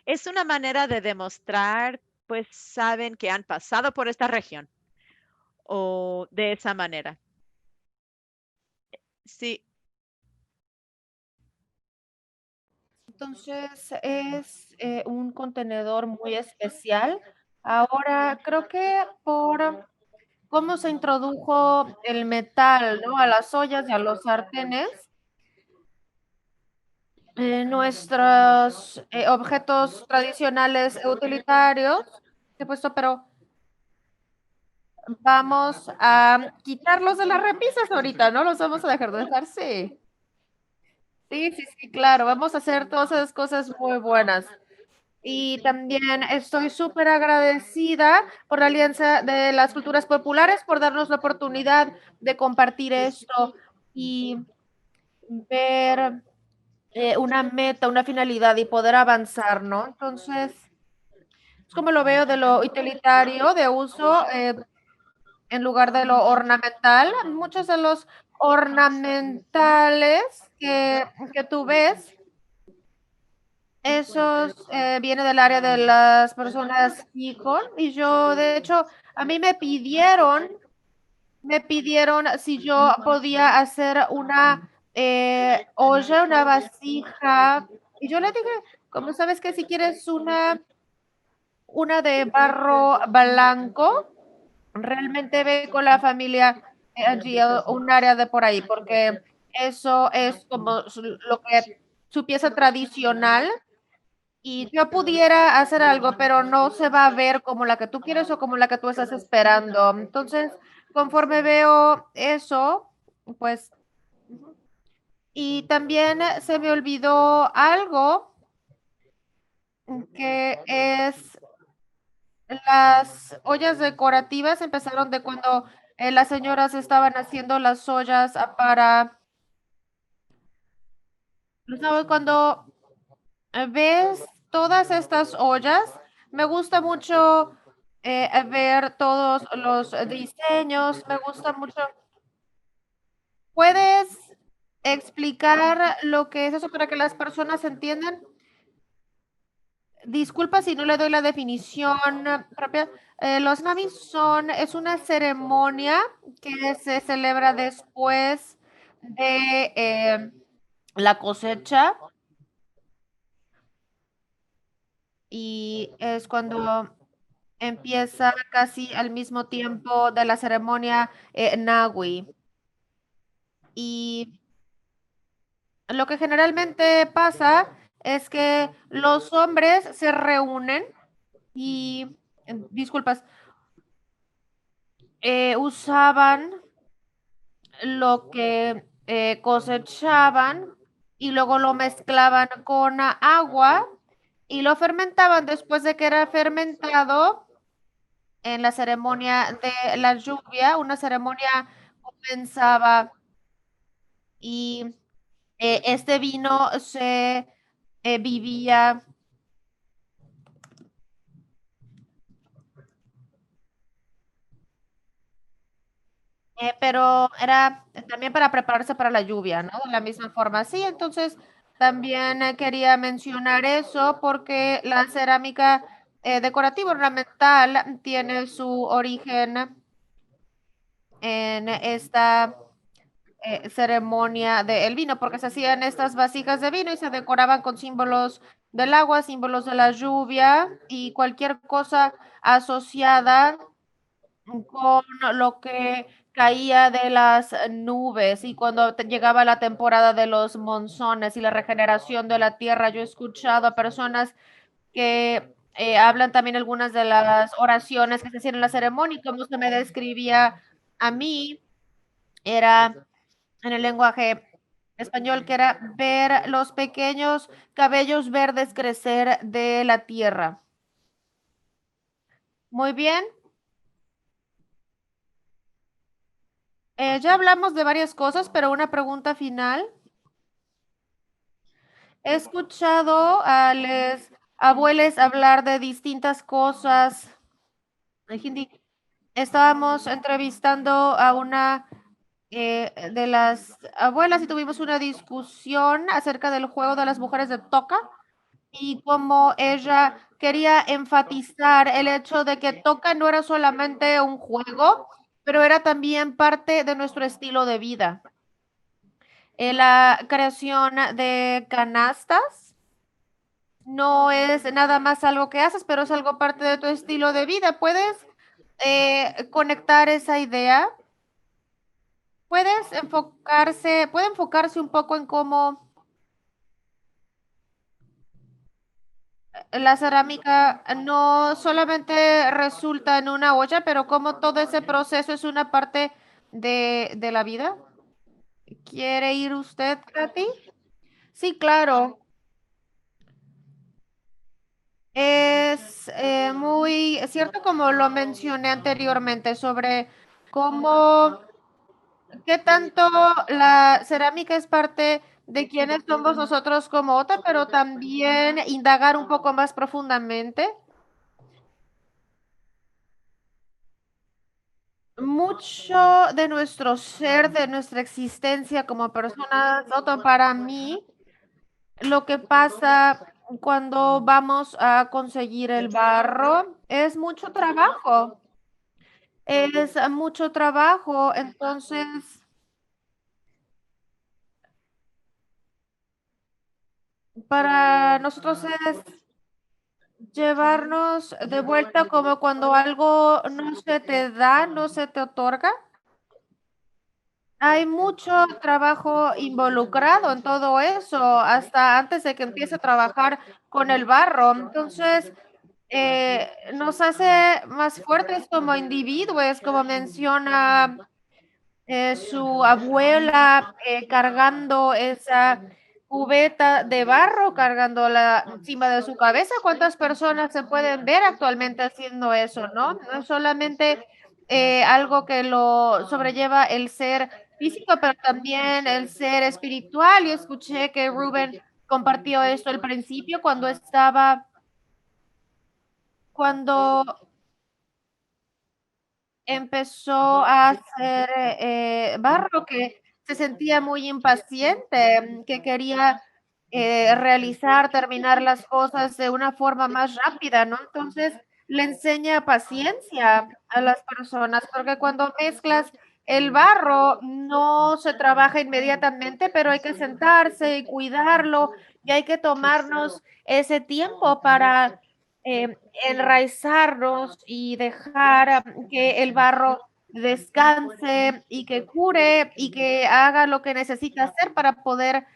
es una manera de demostrar, pues saben que han pasado por esta región o de esa manera. Sí, Entonces es un contenedor muy especial. Ahora, creo que por cómo se introdujo el metal, ¿no? A las ollas y a los sartenes, nuestros objetos tradicionales utilitarios, he puesto, pero vamos a quitarlos de las repisas ahorita, ¿no? Los vamos a dejar de dejar, sí. Sí, sí, sí, claro, vamos a hacer todas esas cosas muy buenas. Y también estoy súper agradecida por la Alianza de las Culturas Populares por darnos la oportunidad de compartir esto y ver una meta, una finalidad y poder avanzar, ¿no? Entonces, es como lo veo de lo utilitario, de uso, en lugar de lo ornamental. Muchos de los ornamentales que tú ves, esos viene del área de las personas Nikon y yo, de hecho, a mí me pidieron si yo podía hacer una olla, una vasija y yo le dije, como sabes que si quieres una de barro blanco, realmente ve con la familia allí a un área de por ahí, porque eso es como lo que su pieza tradicional y yo pudiera hacer algo, pero no se va a ver como la que tú quieres o como la que tú estás esperando. Entonces, conforme veo eso, pues, y también se me olvidó algo que es las ollas decorativas empezaron de cuando las señoras estaban haciendo las ollas ¿sabes? Cuando ves todas estas ollas, me gusta mucho ver todos los diseños, me gusta mucho. ¿Puedes explicar lo que es eso para que las personas entiendan? Disculpa si no le doy la definición propia. Los Navis es una ceremonia que se celebra después de la cosecha y es cuando empieza casi al mismo tiempo de la ceremonia Nahui. Y lo que generalmente pasa es que los hombres se reúnen y, disculpas, usaban lo que cosechaban y luego lo mezclaban con agua y lo fermentaban. Después de que era fermentado en la ceremonia de la lluvia, una ceremonia comenzaba y este vino se vivía. Pero era también para prepararse para la lluvia, ¿no? De la misma forma. Sí, entonces también quería mencionar eso porque la cerámica decorativa ornamental tiene su origen en esta ceremonia del vino, porque se hacían estas vasijas de vino y se decoraban con símbolos del agua, símbolos de la lluvia y cualquier cosa asociada con lo que caía de las nubes y cuando llegaba la temporada de los monzones y la regeneración de la tierra, yo he escuchado a personas que hablan también algunas de las oraciones que se hacían en la ceremonia y cómo se me describía a mí, era en el lenguaje español, que era ver los pequeños cabellos verdes crecer de la tierra. Muy bien. Ya hablamos de varias cosas, pero una pregunta final. He escuchado a los abuelos hablar de distintas cosas en hindi. Estábamos entrevistando a una de las abuelas y tuvimos una discusión acerca del juego de las mujeres de Toca y cómo ella quería enfatizar el hecho de que Toca no era solamente un juego, pero era también parte de nuestro estilo de vida. La creación de canastas no es nada más algo que haces, pero es algo parte de tu estilo de vida. ¿Puedes conectar esa idea? Puede enfocarse un poco en cómo la cerámica no solamente resulta en una olla, pero cómo todo ese proceso es una parte de la vida. ¿Quiere ir usted, Katy? Sí, claro. Es muy cierto, como lo mencioné anteriormente, sobre cómo, qué tanto la cerámica es parte de quiénes somos nosotros como otra, pero también indagar un poco más profundamente. Mucho de nuestro ser, de nuestra existencia como personas, Otto, para mí, lo que pasa cuando vamos a conseguir el barro es mucho trabajo. Es mucho trabajo, entonces para nosotros es llevarnos de vuelta como cuando algo no se te da, no se te otorga. Hay mucho trabajo involucrado en todo eso, hasta antes de que empiece a trabajar con el barro. Entonces, nos hace más fuertes como individuos, como menciona su abuela, cargando esa cubeta de barro, cargándola encima de su cabeza. ¿Cuántas personas se pueden ver actualmente haciendo eso, no? No es solamente algo que lo sobrelleva el ser físico, pero también el ser espiritual. Y escuché que Rubén compartió esto al principio cuando empezó a hacer barro, que se sentía muy impaciente, que quería realizar, terminar las cosas de una forma más rápida, ¿no? Entonces le enseña paciencia a las personas, porque cuando mezclas el barro no se trabaja inmediatamente, pero hay que sentarse y cuidarlo y hay que tomarnos ese tiempo para enraizarnos y dejar que el barro descanse y que cure y que haga lo que necesita hacer para poder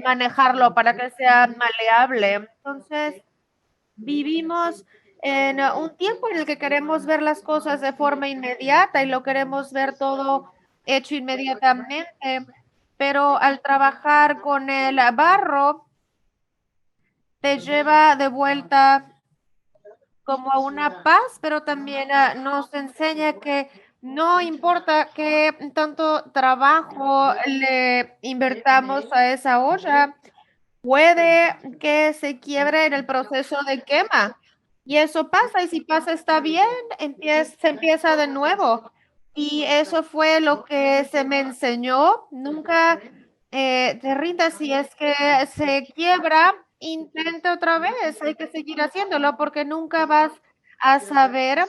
manejarlo, para que sea maleable. Entonces, vivimos en un tiempo en el que queremos ver las cosas de forma inmediata y lo queremos ver todo hecho inmediatamente, pero al trabajar con el barro, te lleva de vuelta como a una paz, pero también nos enseña que no importa qué tanto trabajo le invertamos a esa olla, puede que se quiebre en el proceso de quema. Y eso pasa, y si pasa está bien, se empieza de nuevo. Y eso fue lo que se me enseñó. Nunca te rindas si es que se quiebra, intenta otra vez. Hay que seguir haciéndolo porque nunca vas a saber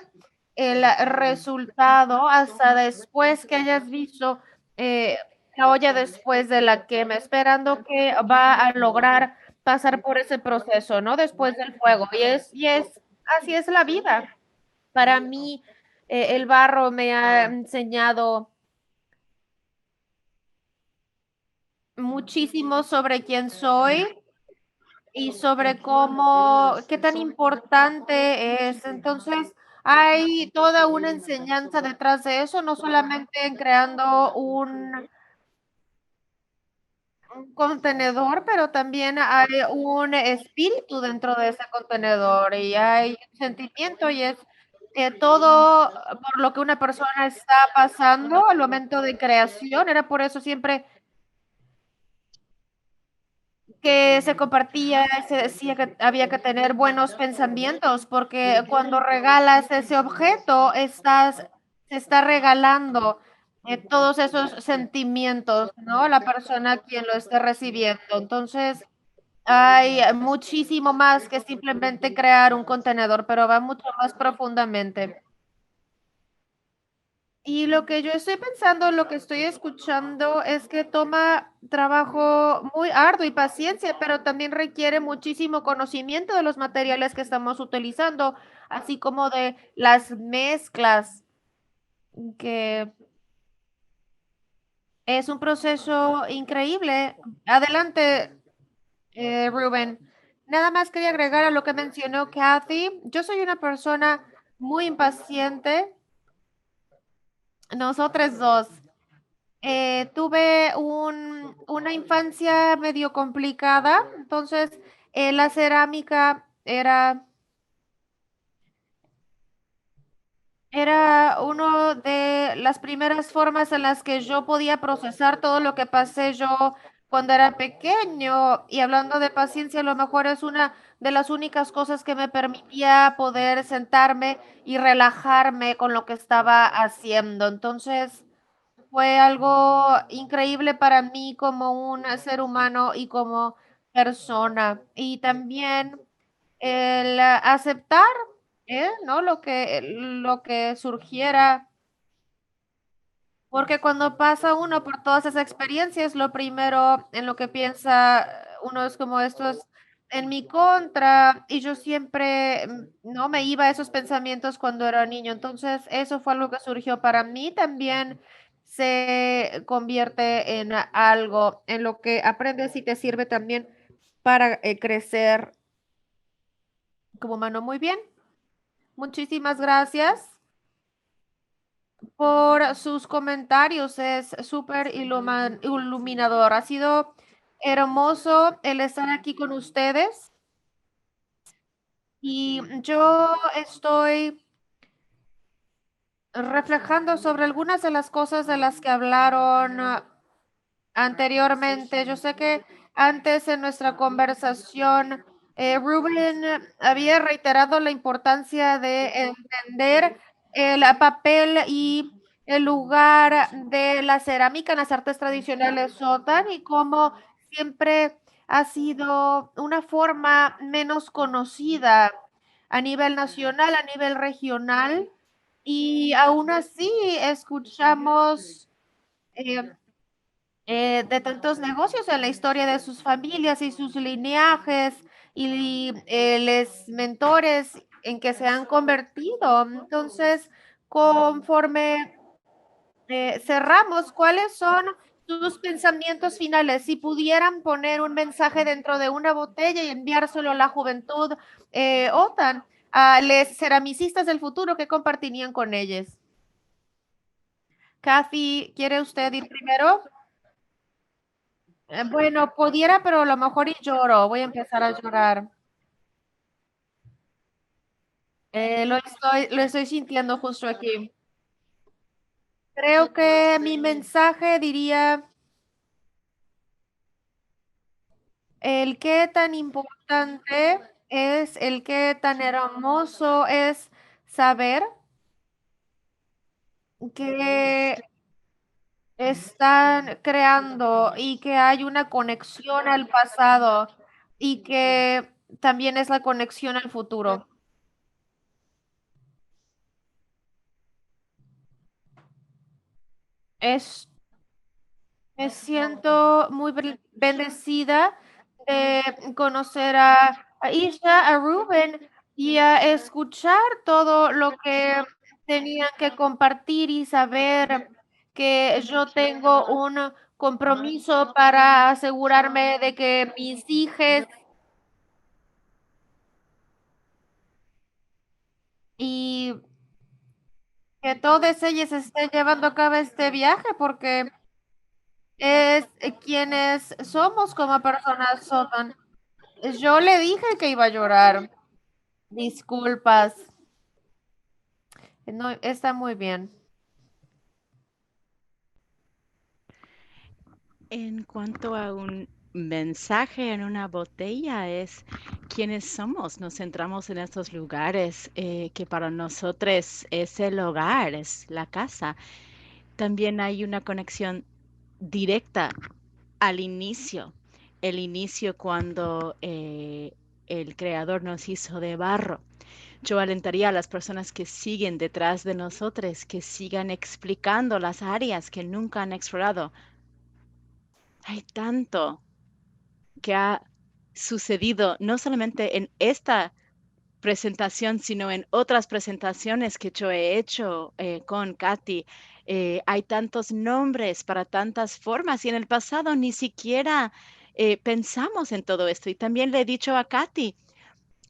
el resultado hasta después que hayas visto eh, la olla después de la quema, esperando que va a lograr pasar por ese proceso, ¿no? Después del fuego. Así es la vida. Para mí, el barro me ha enseñado muchísimo sobre quién soy y sobre qué tan importante es. Entonces, hay toda una enseñanza detrás de eso, no solamente en creando un contenedor, pero también hay un espíritu dentro de ese contenedor y hay un sentimiento y es todo por lo que una persona está pasando al momento de creación. Era por eso siempre que se compartía, se decía que había que tener buenos pensamientos, porque cuando regalas ese objeto, se está regalando todos esos sentimientos, ¿no? La persona quien lo esté recibiendo. Entonces, hay muchísimo más que simplemente crear un contenedor, pero va mucho más profundamente. Y lo que yo estoy pensando, lo que estoy escuchando es que toma trabajo muy arduo y paciencia, pero también requiere muchísimo conocimiento de los materiales que estamos utilizando, así como de las mezclas, que es un proceso increíble. Adelante, Rubén. Nada más quería agregar a lo que mencionó Kathy. Yo soy una persona muy impaciente. Nosotros dos. Tuve una infancia medio complicada, entonces la cerámica era las primeras formas en las que yo podía procesar todo lo que pasé yo cuando era pequeño. Y hablando de paciencia, a lo mejor es una de las únicas cosas que me permitía poder sentarme y relajarme con lo que estaba haciendo. Entonces, fue algo increíble para mí como un ser humano y como persona. Y también el aceptar, ¿no? Lo que surgiera, porque cuando pasa uno por todas esas experiencias, lo primero en lo que piensa uno es como esto es en mi contra, y yo siempre, no me iba a esos pensamientos cuando era niño. Entonces, eso fue algo que surgió para mí también. Se convierte en algo en lo que aprendes y te sirve también para crecer como humano. Muy bien, muchísimas gracias por sus comentarios. Es súper iluminador. Ha sido hermoso el estar aquí con ustedes. Y yo estoy reflejando sobre algunas de las cosas de las que hablaron anteriormente. Yo sé que antes en nuestra conversación, Rubén había reiterado la importancia de entender el papel y el lugar de la cerámica en las artes tradicionales Sotan y cómo siempre ha sido una forma menos conocida a nivel nacional, a nivel regional, y aún así escuchamos eh, de tantos negocios en la historia de sus familias y sus lineajes y los mentores en que se han convertido. Entonces, conforme cerramos, ¿cuáles son sus pensamientos finales? Si pudieran poner un mensaje dentro de una botella y enviárselo a la juventud OTAN, a los ceramicistas del futuro, ¿qué compartirían con ellos? Kathy, ¿quiere usted ir primero? Bueno, pudiera, pero a lo mejor y lloro. Voy a empezar a llorar. Lo estoy sintiendo justo aquí. Creo que mi mensaje diría el qué tan importante es, el qué tan hermoso es saber que están creando y que hay una conexión al pasado y que también es la conexión al futuro. Es Me siento muy bendecida de conocer a Isha, a Rubén y a escuchar todo lo que tenían que compartir y saber que yo tengo un compromiso para asegurarme de que mis hijas y que todas ellas estén llevando a cabo este viaje porque es quienes somos como personas son. Yo le dije que iba a llorar. Disculpas. No, está muy bien. En cuanto a un mensaje en una botella es quiénes somos. Nos centramos en estos lugares que para nosotros es el hogar, es la casa. También hay una conexión directa al inicio. El inicio cuando el creador nos hizo de barro. Yo alentaría a las personas que siguen detrás de nosotros, que sigan explicando las áreas que nunca han explorado. Hay tanto que ha sucedido, no solamente en esta presentación, sino en otras presentaciones que yo he hecho con Katy. Hay tantos nombres para tantas formas y en el pasado ni siquiera pensamos en todo esto. Y también le he dicho a Katy,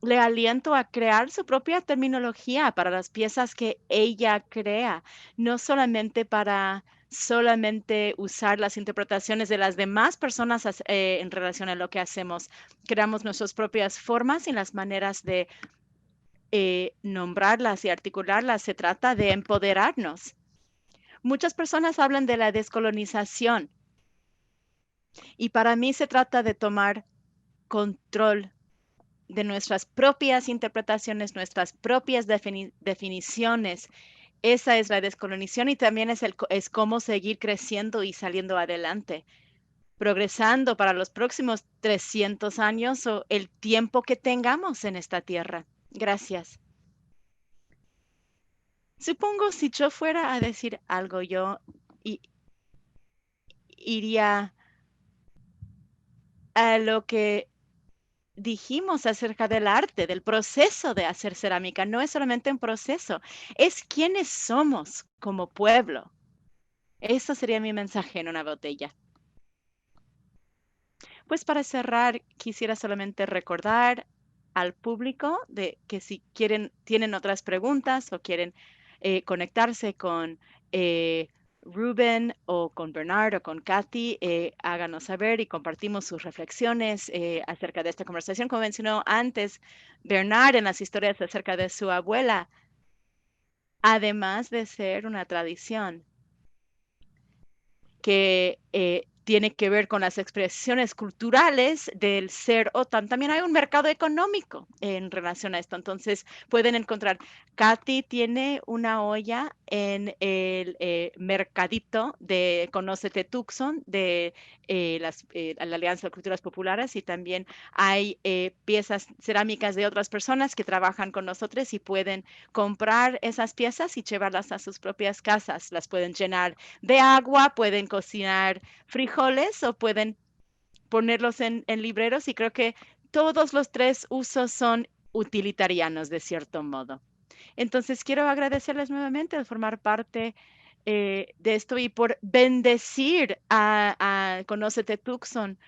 le aliento a crear su propia terminología para las piezas que ella crea, no solamente para solamente usar las interpretaciones de las demás personas en relación a lo que hacemos. Creamos nuestras propias formas y las maneras de nombrarlas y articularlas. Se trata de empoderarnos. Muchas personas hablan de la descolonización y para mí se trata de tomar control de nuestras propias interpretaciones, nuestras propias definiciones. Esa es la descolonización y también es cómo seguir creciendo y saliendo adelante, progresando para los próximos 300 años o el tiempo que tengamos en esta tierra. Gracias. Supongo si yo fuera a decir algo, yo iría a lo que dijimos acerca del arte, del proceso de hacer cerámica. No es solamente un proceso, es quiénes somos como pueblo. Eso sería mi mensaje en una botella. Pues para cerrar, quisiera solamente recordar al público de que si tienen otras preguntas o quieren conectarse con Ruben o con Bernard o con Kathy, háganos saber y compartimos sus reflexiones acerca de esta conversación. Como mencionó antes, Bernard en las historias acerca de su abuela, además de ser una tradición que tiene que ver con las expresiones culturales del ser OTAN. También hay un mercado económico en relación a esto. Entonces pueden encontrar, Katy tiene una olla en el mercadito de Conócete Tucson de la Alianza de Culturas Populares y también hay piezas cerámicas de otras personas que trabajan con nosotros y pueden comprar esas piezas y llevarlas a sus propias casas. Las pueden llenar de agua, pueden cocinar frijoles o pueden ponerlos en libreros y creo que todos los tres usos son utilitarianos de cierto modo. Entonces quiero agradecerles nuevamente de formar parte de esto y por bendecir a Conócete Tucson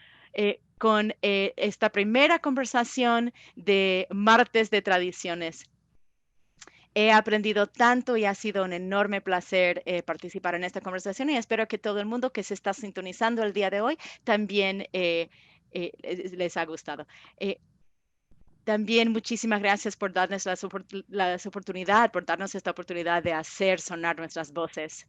con esta primera conversación de Martes de Tradiciones. He aprendido tanto y ha sido un enorme placer participar en esta conversación y espero que todo el mundo que se está sintonizando el día de hoy también les ha gustado. También muchísimas gracias por darnos la oportunidad, por darnos esta oportunidad de hacer sonar nuestras voces.